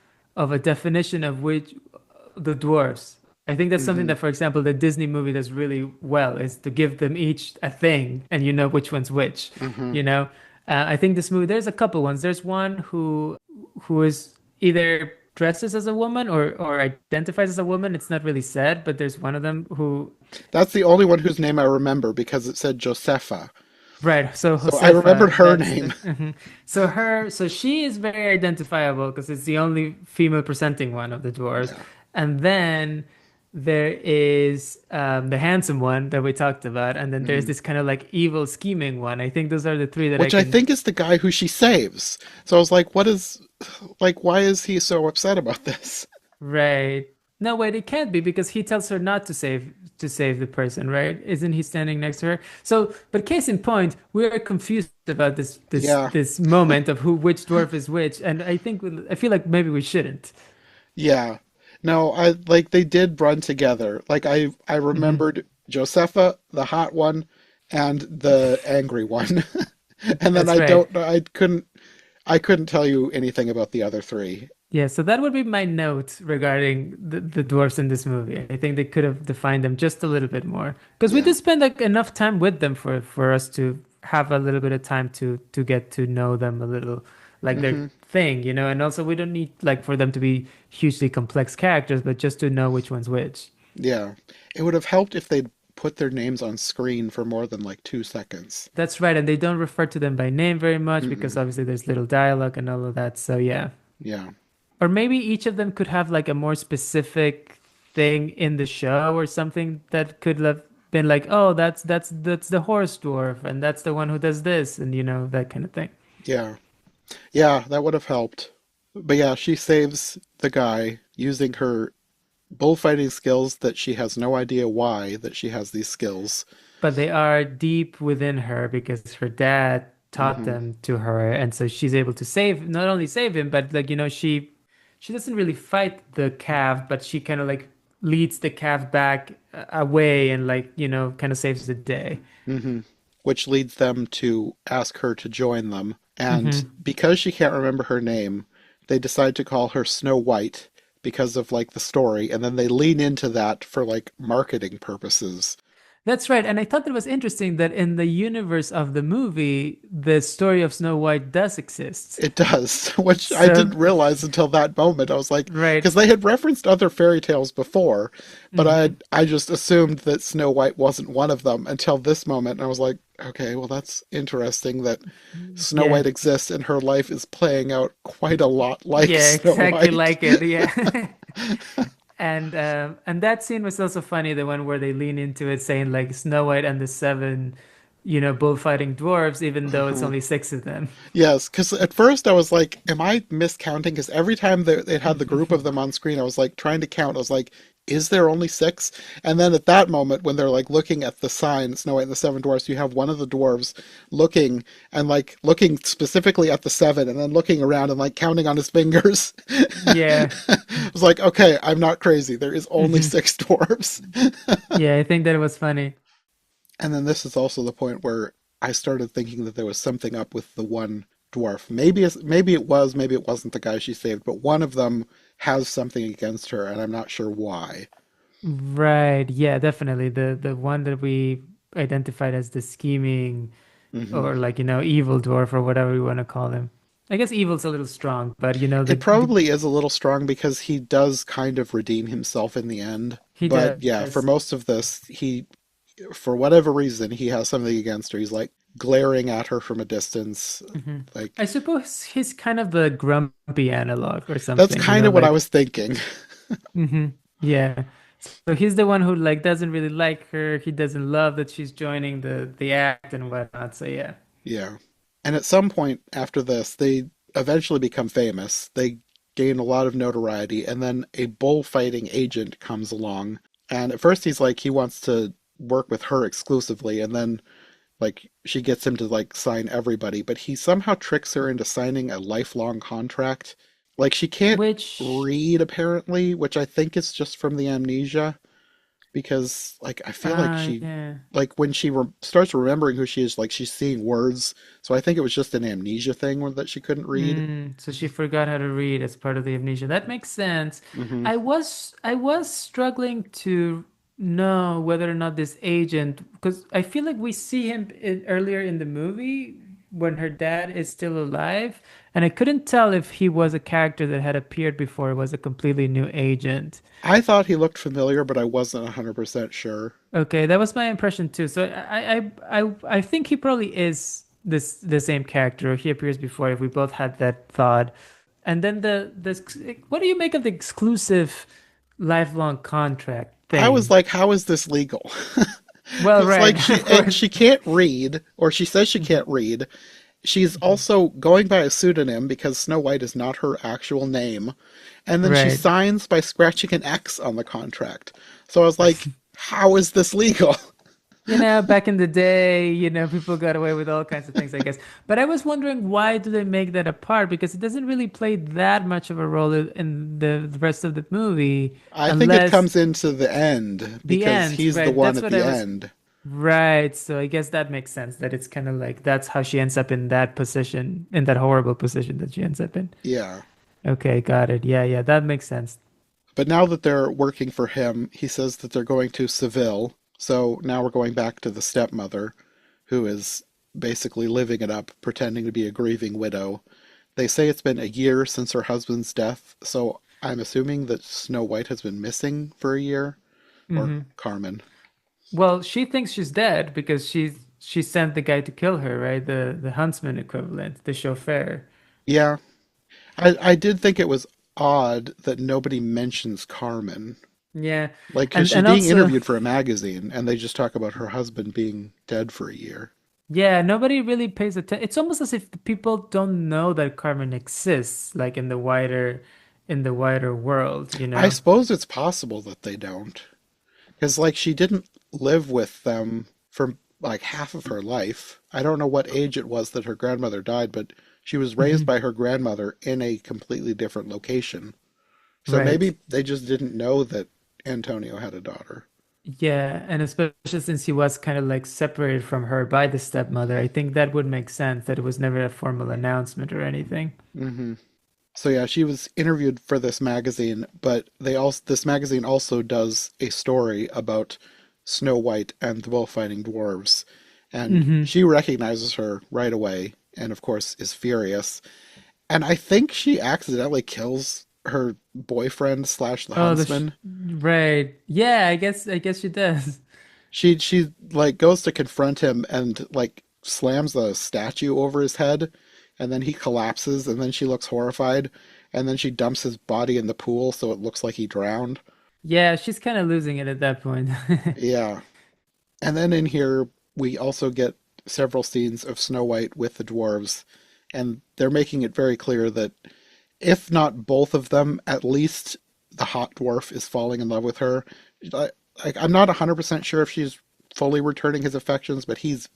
definition of which the dwarfs. I think that's something Hmm. that, for example, the Disney movie does really well, is to give them each a thing and you know which one's which, Hmm. you know? I think this movie, there's a couple ones. There's one who is either dresses as a woman or identifies as a woman. It's not really said, but there's one of them who. That's the only one whose name I remember because it said Josepha. Right. So So I remembered Josefa, her that's the name. mhm. So she is very identifiable because it's the only female presenting one of the dwarves. Yeah. And then there is the handsome one that we talked about, and then there's Hmm. this kind of like evil scheming one. I think those are the three that I Which I can. think is the guy who she saves. So I was like, why is he so upset about this? Right. No, wait, it can't be because he tells her not to save the person, right? Isn't he standing next to her? So, but case in point, we are confused about this this Yeah. this moment of which dwarf is which, and I feel like maybe we shouldn't. Yeah. No, I like they did run together. Like I Hmm. remembered Josepha, the hot one, and the angry one. And then That's I right. don't know, I couldn't tell you anything about the other three. Yeah, so that would be my note regarding the dwarfs in this movie. I think they could have defined them just a little bit more because we Yeah. did spend like enough time with them for us to have a little bit of time to get to know them a little, like their Hmm. thing, and also we don't need like for them to be hugely complex characters, but just to know which one's which. Yeah. It would have helped if they'd put their names on screen for more than like 2 seconds. That's right, and they don't refer to them by name very much because Mm-mm. obviously there's little dialogue and all of that. So yeah. Yeah. Or maybe each of them could have like a more specific thing in the show or something that could have been like, oh, that's the horse dwarf and that's the one who does this and that kind of thing. Yeah. Yeah, that would have helped. But yeah, she saves the guy using her bullfighting skills that she has no idea why that she has these skills. But they are deep within her because her dad taught Hmm. them to her, and so she's able to save not only save him, but like she doesn't really fight the calf, but she kind of like leads the calf back away and like kind of saves the day. Hmm. Which leads them to ask her to join them. And Hmm. because she can't remember her name, they decide to call her Snow White because of like the story, and then they lean into that for like marketing purposes. That's right. And I thought that was interesting that in the universe of the movie, the story of Snow White does exist. It does, which I So, didn't realize until that moment. I was like, right. because they had referenced other fairy tales before, but I Hmm. I just assumed that Snow White wasn't one of them until this moment. And I was like, okay, well that's interesting that Snow Yeah. White exists and her life is playing out quite a lot like Yeah, Snow exactly White. like it. Yeah. And that scene was also funny, the one where they lean into it saying like Snow White and the seven, bullfighting dwarves, even though it's only six of them. Yes, because at first I was like, am I miscounting? Because every time it had the group of them on screen, I was like trying to count. I was like, is there only six? And then at that moment, when they're like looking at the sign, Snow White and the Seven Dwarfs, you have one of the dwarves looking and like looking specifically at the seven and then looking around and like counting on his fingers. Yeah. I was like, okay, I'm not crazy. There is only hmm six dwarves. Yeah, I think that it was funny. And then this is also the point where I started thinking that there was something up with the one dwarf. Maybe it wasn't the guy she saved, but one of them has something against her, and I'm not sure why. Right. Yeah, definitely. The one that we identified as the scheming Hmm. or like, evil dwarf or whatever you want to call him. I guess evil's a little strong, but It probably is a little strong because he does kind of redeem himself in the end. he But yeah, for does. most of this, for whatever reason, he has something against her. He's like glaring at her from a distance. hmm I Like, suppose he's kind of the grumpy analog or that's something, kind of what I like was thinking. yeah. So he's the one who like doesn't really like her. He doesn't love that she's joining the act and whatnot. So yeah. Yeah. And at some point after this, they eventually become famous. They gain a lot of notoriety, and then a bullfighting agent comes along. And at first he's like he wants to work with her exclusively, and then like she gets him to like sign everybody, but he somehow tricks her into signing a lifelong contract. Like she can't Which read apparently, which I think is just from the amnesia because like I feel like she yeah. like when starts remembering who she is, like she's seeing words. So I think it was just an amnesia thing that she couldn't read. So she forgot how to read as part of the amnesia. That makes sense. Hmm. I was struggling to know whether or not this agent, because I feel like we see him earlier in the movie when her dad is still alive, and I couldn't tell if he was a character that had appeared before, or was a completely new agent. I thought he looked familiar, but I wasn't 100% sure. Okay, that was my impression too. So I think he probably is the same character. He appears before if we both had that thought. And then the what do you make of the exclusive lifelong contract I was thing? like, how is this legal? Well, Because right, like of course. she can't read, or she says she can't read. She's Mhm. also going by a pseudonym because Snow White is not her actual name. And then she Right. signs by scratching an X on the contract. So I was like, how is this legal? Back in the day, people got away with all kinds of things, I guess. But I was wondering why do they make that a part? Because it doesn't really play that much of a role in the rest of the movie, I think it unless comes into the end the because end, he's the right? one That's at what the I was. end. Right. So I guess that makes sense that it's kind of like that's how she ends up in that position, in that horrible position that she ends up in. Yeah. Okay, got it. Yeah, yeah, that makes sense. But now that they're working for him, he says that they're going to Seville. So now we're going back to the stepmother, who is basically living it up, pretending to be a grieving widow. They say it's been a year since her husband's death, so I'm assuming that Snow White has been missing for a year, or hmm Carmen. Well, she thinks she's dead because she sent the guy to kill her, right? The huntsman equivalent, the chauffeur. Yeah, I did think it was odd that nobody mentions Carmen. Yeah. Like, because And she's and being also, interviewed for a magazine, and they just talk about her husband being dead for a year. yeah, nobody really pays attention. It's almost as if the people don't know that Carmen exists, like in the wider world. I suppose it's possible that they don't. Because, like, she didn't live with them for like half of her life. I don't know what age it was that her grandmother died, but she was raised hmm by her grandmother in a completely different location. So Right. maybe they just didn't know that Antonio had a daughter. Yeah, and especially since he was kind of like separated from her by the stepmother, I think that would make sense that it was never a formal announcement or anything. Hmm. So yeah, she was interviewed for this magazine, but this magazine also does a story about Snow White and the bullfighting dwarves, and hmm she recognizes her right away, and of course is furious. And I think she accidentally kills her boyfriend slash the Oh, huntsman. right. Yeah, I guess she does. She like goes to confront him and like slams a statue over his head, and then he collapses, and then she looks horrified, and then she dumps his body in the pool so it looks like he drowned. Yeah, she's kind of losing it at that point. Yeah. And then in here, we also get several scenes of Snow White with the dwarves, and they're making it very clear that if not both of them, at least the hot dwarf is falling in love with her. I, I'm not 100% sure if she's fully returning his affections, but he's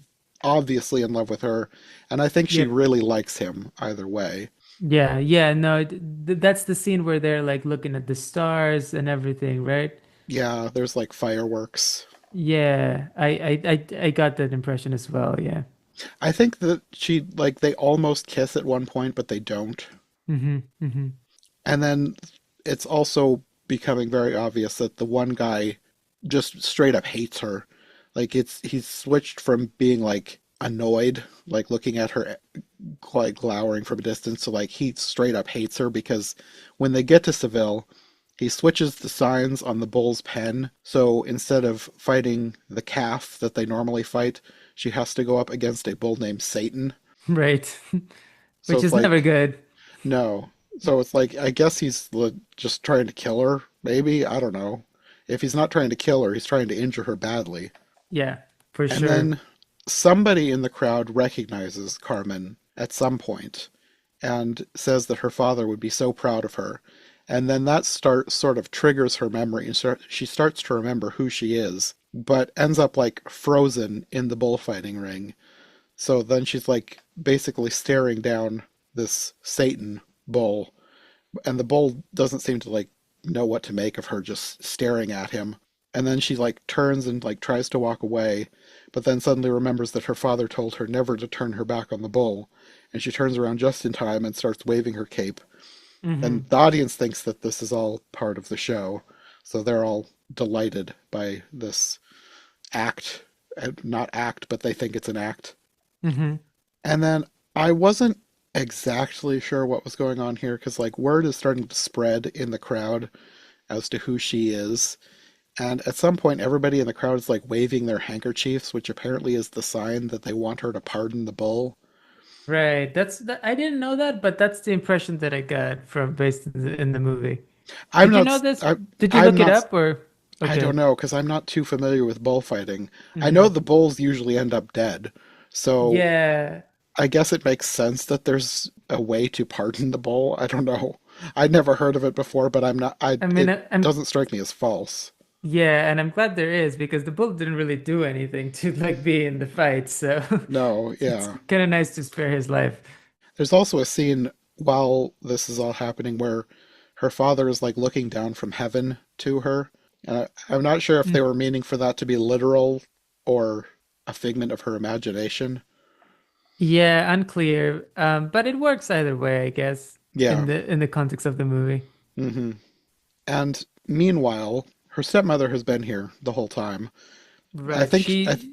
obviously in love with her, and I think she Yep. really likes him either way. Yeah, yeah, no, that's the scene where they're like looking at the stars and everything, right? Yeah, there's like fireworks. Yeah, I got that impression as well. Yeah. I think that they almost kiss at one point, but they don't. Hmm. And then it's also becoming very obvious that the one guy just straight up hates her. Like he's switched from being like annoyed, like looking at her like glowering from a distance, to like he straight up hates her because when they get to Seville, he switches the signs on the bull's pen. So instead of fighting the calf that they normally fight, she has to go up against a bull named Satan. Right. So Which it's is never like good. no. So it's like, I guess just trying to kill her, maybe? I don't know. If he's not trying to kill her, he's trying to injure her badly. Yeah, for And sure. then somebody in the crowd recognizes Carmen at some point and says that her father would be so proud of her. And then that sort of triggers her memory, and she starts to remember who she is, but ends up like frozen in the bullfighting ring. So then she's like basically staring down this Satan bull, and the bull doesn't seem to like know what to make of her just staring at him. And then she like turns and like tries to walk away, but then suddenly remembers that her father told her never to turn her back on the bull, and she turns around just in time and starts waving her cape. And Hmm. the audience thinks that this is all part of the show, so they're all delighted by this act. Not act, but they think it's an act. Hmm. And then I wasn't exactly sure what was going on here because like word is starting to spread in the crowd as to who she is. And at some point, everybody in the crowd is like waving their handkerchiefs, which apparently is the sign that they want her to pardon the bull. Right. I didn't know that, but that's the impression that I got from based in the movie. I'm Did you not, know this? I, Did you I'm look it not, up or I don't okay. know because I'm not too familiar with bullfighting. I know Hmm. the bulls usually end up dead, so Yeah. I guess it makes sense that there's a way to pardon the bull. I don't know. I'd never heard of it before, but I mean, it I'm doesn't strike me as false. yeah, and I'm glad there is because the bull didn't really do anything to like be in the fight, so No, it's yeah. kind of nice to spare his life. There's also a scene while this is all happening where her father is like looking down from heaven to her. And I'm not sure if they Mm. were meaning for that to be literal or a figment of her imagination. Yeah, unclear. But it works either way, I guess, Yeah. in the context of the movie. Hmm. And meanwhile, her stepmother has been here the whole time. Right. I think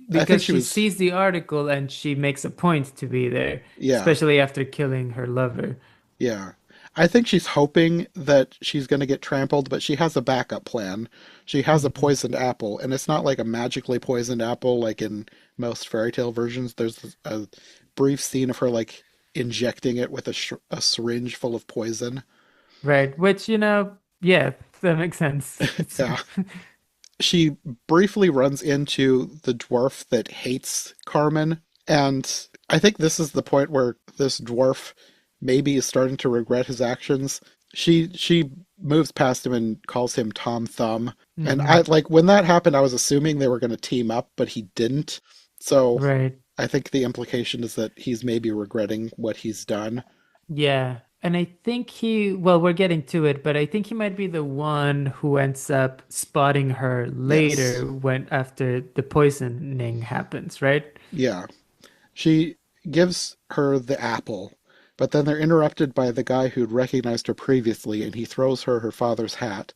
Because she she was, sees the article and she makes a point to be there, yeah. especially after killing her lover. Yeah. I think she's hoping that she's going to get trampled, but she has a backup plan. She has a Hmm. poisoned apple, and it's not like a magically poisoned apple like in most fairy tale versions. There's a brief scene of her like injecting it with a syringe full of poison. Right. Which, yeah, that makes sense. It's Yeah. She briefly runs into the dwarf that hates Carmen, and I think this is the point where this dwarf maybe is starting to regret his actions. She moves past him and calls him Tom Thumb. And I hmm. like when that happened, I was assuming they were going to team up, but he didn't. So Right. I think the implication is that he's maybe regretting what he's done. Yeah. And I think well, we're getting to it, but I think he might be the one who ends up spotting her Yes. later when after the poisoning happens, right? Yeah. She gives her the apple, but then they're interrupted by the guy who'd recognized her previously, and he throws her father's hat.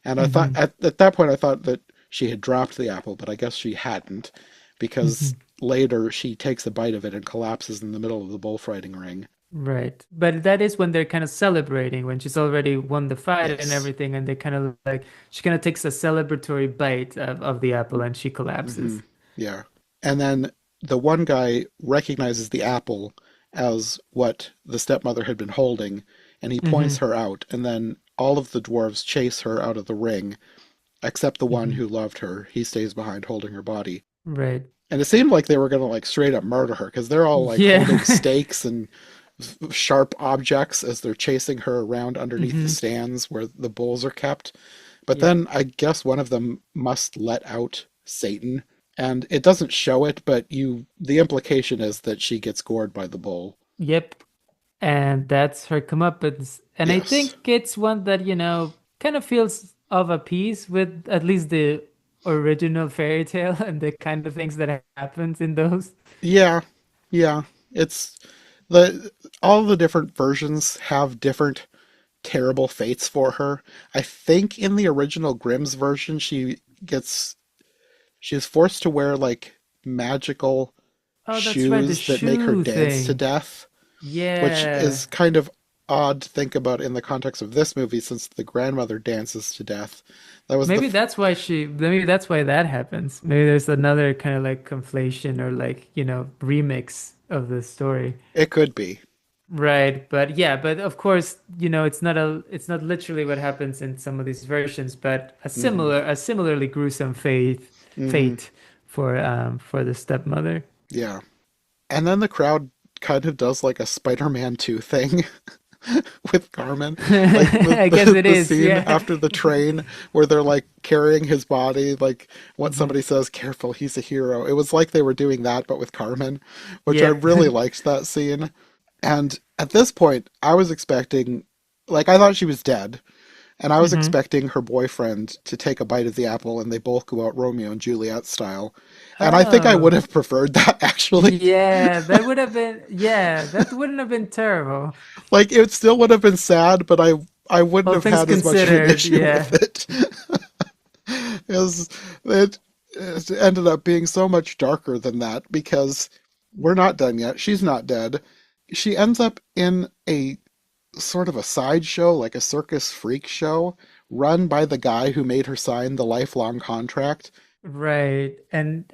And I thought Hmm. at that point I thought that she had dropped the apple, but I guess she hadn't, because Hmm. later she takes a bite of it and collapses in the middle of the bullfighting ring. Right. But that is when they're kind of celebrating, when she's already won the fight and Yes. everything, and they kind of like, she kind of takes a celebratory bite of the apple and she Hmm. collapses. Yeah. And then the one guy recognizes the apple as what the stepmother had been holding, and he points Hmm. her out, and then all of the dwarves chase her out of the ring, except the one Hmm. who loved her. He stays behind holding her body. Right. And it seemed like they were gonna like straight up murder her because they're all like holding Yeah. stakes and sharp objects as they're chasing her around underneath the Hmm. stands where the bulls are kept. But Yep. then I guess one of them must let out Satan. And it doesn't show it, but the implication is that she gets gored by the bull. Yep. And that's her comeuppance. And I Yes. think it's one that, kind of feels of a piece with at least the original fairy tale and the kind of things that happens in those. Yeah. Yeah. It's the all the different versions have different terrible fates for her. I think in the original Grimm's version gets she's forced to wear like magical Oh, that's right, the shoes that make her shoe dance to thing. death, which Yeah. is kind of odd to think about in the context of this movie since the grandmother dances to death. That was the Maybe that's why that happens. Maybe there's another kind of like conflation or like, remix of the story. it could be. Right, but yeah, but of course, it's not literally what happens in some of these versions, but Hmm. a similarly gruesome Hmm. fate for the stepmother. Yeah. And then the crowd kind of does like a Spider-Man 2 thing with Carmen. Like I guess it the is, scene yeah. after the train where they're like carrying his body, like what Hmm. somebody says, careful, he's a hero. It was like they were doing that, but with Carmen, which I Yep. really liked that scene. And at this point, I was expecting, like, I thought she was dead. And I was Hmm. expecting her boyfriend to take a bite of the apple and they both go out Romeo and Juliet style. And I think I would Oh, have preferred that actually. yeah, that wouldn't have been terrible. Like it still would have been sad, but I wouldn't All have things had as much of an considered, issue yeah. with it. Because it, it ended up being so much darker than that because we're not done yet. She's not dead. She ends up in a sort of a sideshow, like a circus freak show, run by the guy who made her sign the lifelong contract. Right. And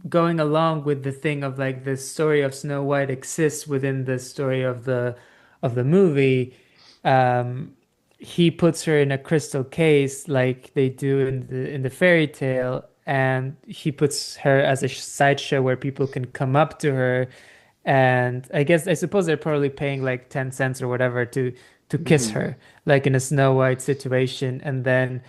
going along with the thing of like the story of Snow White exists within the story of the movie, um, he puts her in a crystal case like they do in the fairy tale, and he puts her as a sideshow where people can come up to her, and I suppose they're probably paying like 10 cents or whatever to kiss Hmm. her, like in a Snow White situation, and then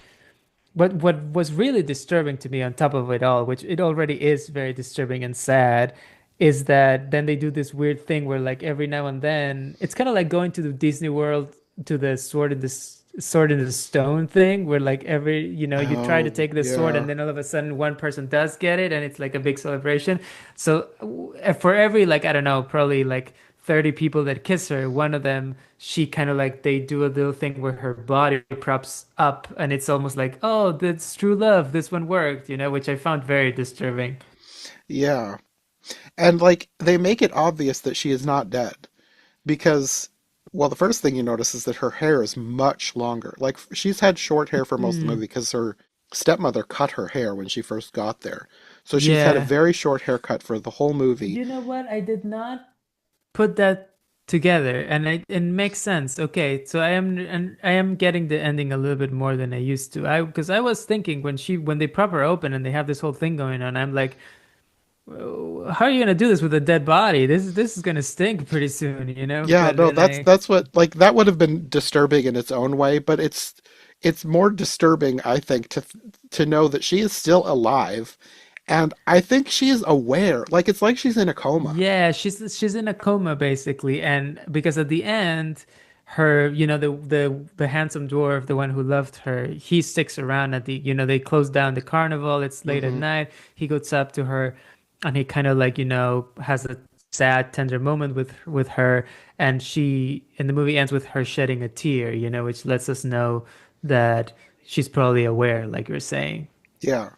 what was really disturbing to me on top of it all, which it already is very disturbing and sad, is that then they do this weird thing where like every now and then it's kind of like going to the Disney World to the sword in the stone thing where like you try to Oh, take the sword yeah. and then all of a sudden one person does get it and it's like a big celebration. So for every like I don't know, probably like 30 people that kiss her, one of them, she kind of like they do a little thing where her body props up and it's almost like, oh, that's true love. This one worked, which I found very disturbing. Yeah. And like they make it obvious that she is not dead because well, the first thing you notice is that her hair is much longer. Like she's had short hair for most of the Hmm. movie because her stepmother cut her hair when she first got there. So she's had a Yeah. very short haircut for the whole movie. You know what? I did not put that together and it makes sense. Okay, so I am getting the ending a little bit more than I used to. I because I was thinking when they prop her open and they have this whole thing going on, I'm like, how are you gonna do this with a dead body? This is gonna stink pretty soon, Yeah, But no, then that's what like that would have been disturbing in its own way, but it's more disturbing, I think, to know that she is still alive, and I think she is aware. Like it's like she's in a coma. yeah, she's in a coma basically, and because at the end, her the handsome dwarf, the one who loved her, he sticks around at the they close down the carnival. It's late at Hmm. night. He goes up to her, and he kind of like has a sad, tender moment with her, and the movie ends with her shedding a tear, which lets us know that she's probably aware, like you're saying. Yeah.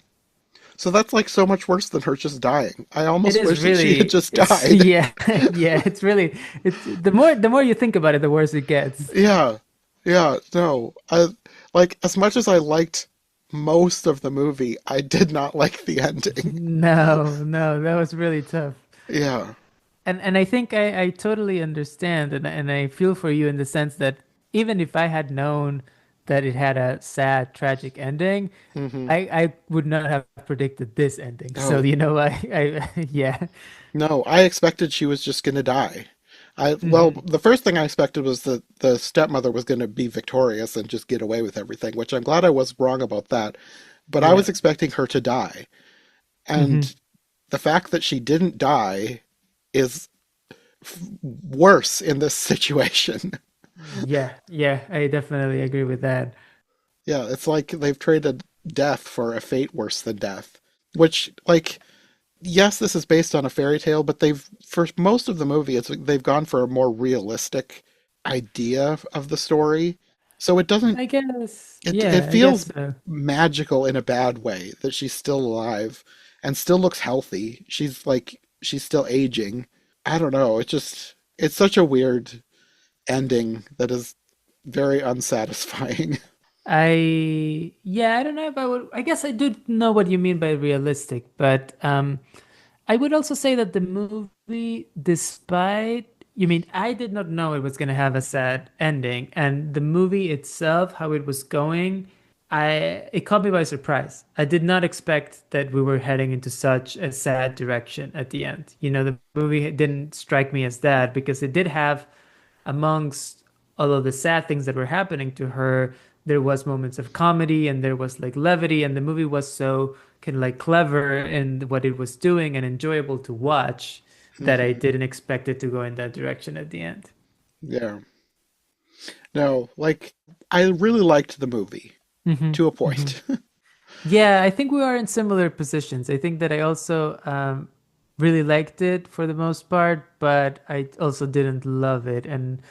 So that's like so much worse than her just dying. I It almost is wish that she had really, just it's died. yeah, yeah. It's the more you think about it, the worse it gets. Yeah. Yeah, no. Like as much as I liked most of the movie, I did not like the ending. No, no, that was really tough. Yeah. and I think I totally understand and I feel for you in the sense that even if I had known that it had a sad, tragic ending, Hmm. I would not have predicted this ending. So, Oh, I yeah. no, I expected she was just going to die. Well, Hmm. the first thing I expected was that the stepmother was going to be victorious and just get away with everything, which I'm glad I was wrong about that. But I Yeah. was expecting her to die. Hmm. And the fact that she didn't die is worse in this situation. Yeah. Yeah. I definitely agree with that. Yeah, it's like they've traded death for a fate worse than death. Which, like, yes, this is based on a fairy tale, but they've, for most of the movie, they've gone for a more realistic idea of the story. So it doesn't, I guess. it Yeah, I guess feels so. magical in a bad way that she's still alive and still looks healthy. She's still aging. I don't know. It's such a weird ending that is very unsatisfying. Yeah, I don't know if I would, I guess I do know what you mean by realistic, but I would also say that the movie, despite, you mean, I did not know it was going to have a sad ending, and the movie itself, how it was going, it caught me by surprise. I did not expect that we were heading into such a sad direction at the end. The movie didn't strike me as that because it did have, amongst all of the sad things that were happening to her, there was moments of comedy and there was like levity, and the movie was so kind of like clever in what it was doing and enjoyable to watch that I Hmm. didn't expect it to go in that direction at the end. Yeah. No, like I really liked the movie Hmm. to a Hmm. point. Yeah, I think we are in similar positions. I think that I also really liked it for the most part, but I also didn't love it. And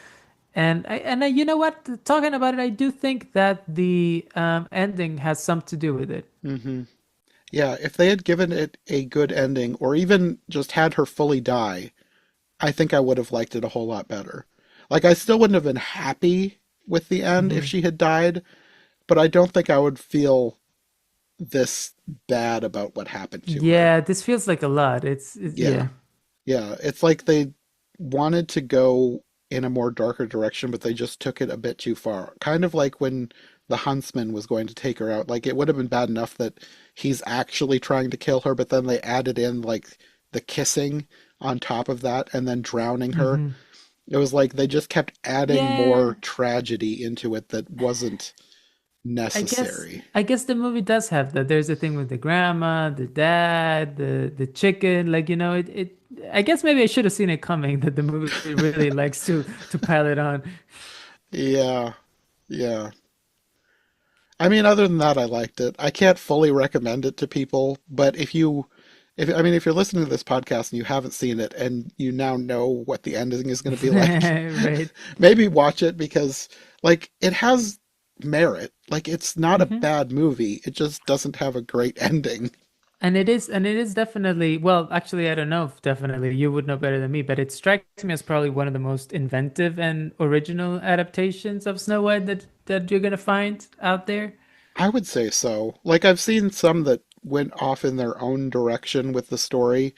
you know what? Talking about it, I do think that the ending has something to do with it. Hmm. Yeah, if they had given it a good ending or even just had her fully die, I think I would have liked it a whole lot better. Like I still wouldn't have been happy with the end if Hmm. she had died, but I don't think I would feel this bad about what happened to her. Yeah, this feels like a lot. Yeah. Yeah. Yeah, it's like they wanted to go in a more darker direction, but they just took it a bit too far. Kind of like when the huntsman was going to take her out. Like it would have been bad enough that he's actually trying to kill her, but then they added in like the kissing on top of that and then drowning her. Hmm. It was like they just kept adding more Yeah. tragedy into it that wasn't I guess necessary. I guess the movie does have that. There's a thing with the grandma, the dad, the chicken. Like, it I guess maybe I should have seen it coming that the movie really likes to pile it on. Yeah, yeah. I mean, other than that, I liked it. I can't fully recommend it to people, but if you're listening to this podcast and you haven't seen it and you now know what the ending is going to be like, Right. maybe watch it because, like, it has merit. Like, it's not a Hmm. bad movie. It just doesn't have a great ending. And it is definitely, well, actually, I don't know if definitely you would know better than me, but it strikes me as probably one of the most inventive and original adaptations of Snow White that you're gonna find out there. I would say so. Like, I've seen some that went off in their own direction with the story,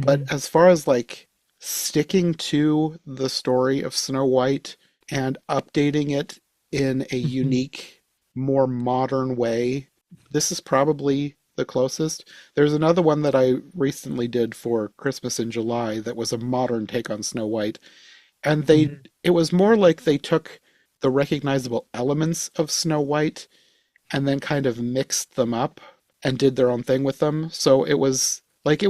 but Hmm. as far as like sticking to the story of Snow White and updating it in a Hmm. unique, more modern way, this is probably the closest. There's another one that I recently did for Christmas in July that was a modern take on Snow White, and Hmm. it was more like they took the recognizable elements of Snow White and then kind of mixed them up and did their own thing with them. So it was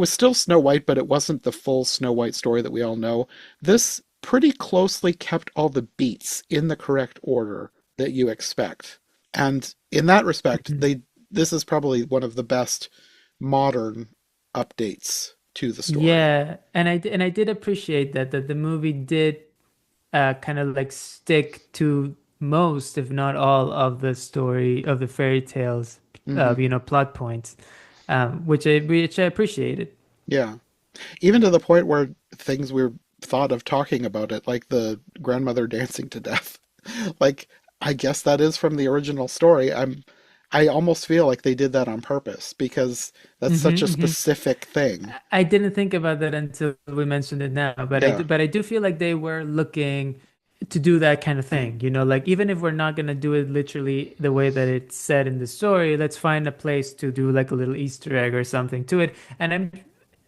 still Snow White, but it wasn't the full Snow White story that we all know. This pretty closely kept all the beats in the correct order that you expect. And in that respect, Hmm. they this is probably one of the best modern updates to the story. Yeah, and I did appreciate that the movie did kind of like stick to most, if not all, of the story of the fairy tales, Hmm. plot points, which I appreciated. Yeah. Even to the point where things we thought of talking about it, like the grandmother dancing to death. Like, I guess that is from the original story. I almost feel like they did that on purpose because that's such a Hmm, hmm. specific thing. I didn't think about that until we mentioned it now, Yeah. but I do feel like they were looking to do that kind of thing. Like even if we're not gonna do it literally the way that it's said in the story, let's find a place to do like a little Easter egg or something to it. And I'm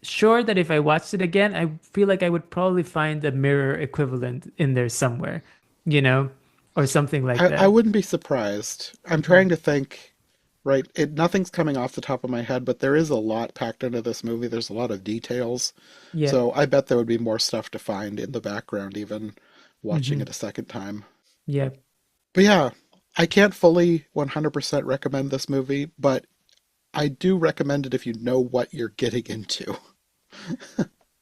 sure that if I watched it again, I feel like I would probably find a mirror equivalent in there somewhere, you know, or something like I that. wouldn't be surprised. I'm Hmm. trying to think, right? Nothing's coming off the top of my head, but there is a lot packed into this movie. There's a lot of details. Yeah. So I bet there would be more stuff to find in the background, even watching Hmm. it a second time. Yeah. But yeah, I can't fully 100% recommend this movie, but I do recommend it if you know what you're getting into.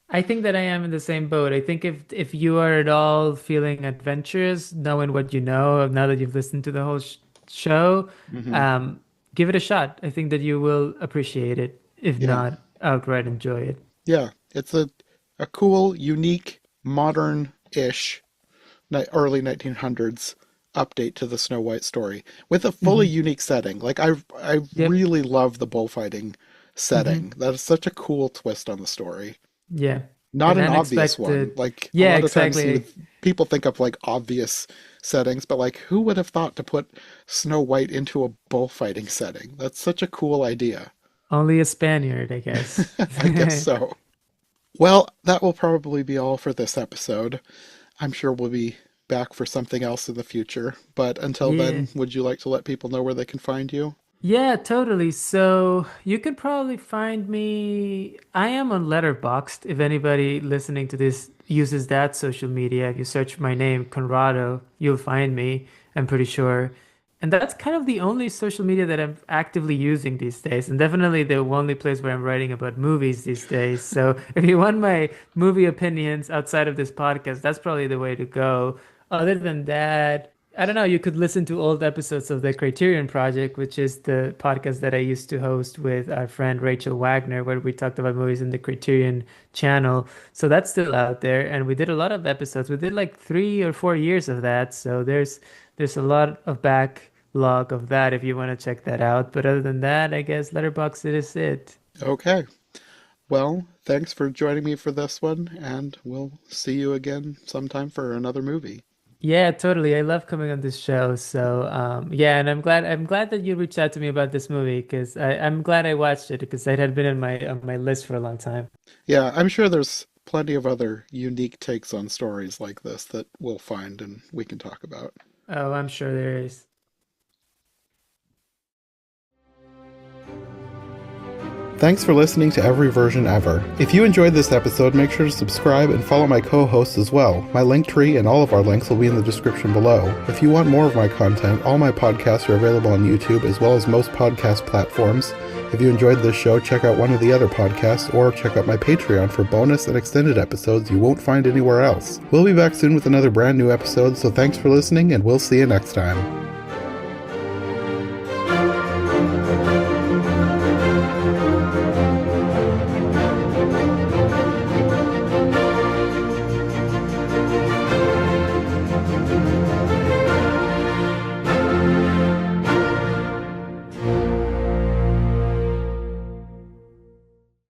I think that I am in the same boat. I think if you are at all feeling adventurous, knowing what you know, now that you've listened to the whole sh show, Hmm. um, give it a shot. I think that you will appreciate it, if Yeah. not outright enjoy it. Yeah. It's a cool, unique, modern-ish early 1900s update to the Snow White story with a fully Hmm. unique setting. Like I Yep. really love the bullfighting Hmm. setting. That is such a cool twist on the story. Yeah. Not An an obvious one. unexpected. Like a Yeah, lot of times exactly. people think of like obvious settings, but like who would have thought to put Snow White into a bullfighting setting? That's such a cool idea. Only a Spaniard, I guess. I guess so. Well, that will probably be all for this episode. I'm sure we'll be back for something else in the future. But until Yeah. then, would you like to let people know where they can find you? Yeah, totally. So you could probably find me. I am on Letterboxd. If anybody listening to this uses that social media, if you search my name, Conrado, you'll find me, I'm pretty sure. And that's kind of the only social media that I'm actively using these days, and definitely the only place where I'm writing about movies these days. So if you want my movie opinions outside of this podcast, that's probably the way to go. Other than that, I don't know, you could listen to old episodes of the Criterion Project, which is the podcast that I used to host with our friend Rachel Wagner, where we talked about movies in the Criterion channel. So that's still out there, and we did a lot of episodes. We did like 3 or 4 years of that. So there's a lot of backlog of that if you want to check that out. But other than that, I guess Letterboxd is it. Okay. Well, thanks for joining me for this one, and we'll see you again sometime for another movie. Yeah, totally. I love coming on this show. So, yeah, and I'm glad that you reached out to me about this movie because I'm glad I watched it because it had been on my list for a long time. Yeah, I'm sure there's plenty of other unique takes on stories like this that we'll find and we can talk about. Oh, I'm sure there is. Thanks for listening to Every Version Ever. If you enjoyed this episode, make sure to subscribe and follow my co-hosts as well. My link tree and all of our links will be in the description below. If you want more of my content, all my podcasts are available on YouTube as well as most podcast platforms. If you enjoyed this show, check out one of the other podcasts or check out my Patreon for bonus and extended episodes you won't find anywhere else. We'll be back soon with another brand new episode, so thanks for listening and we'll see you next time.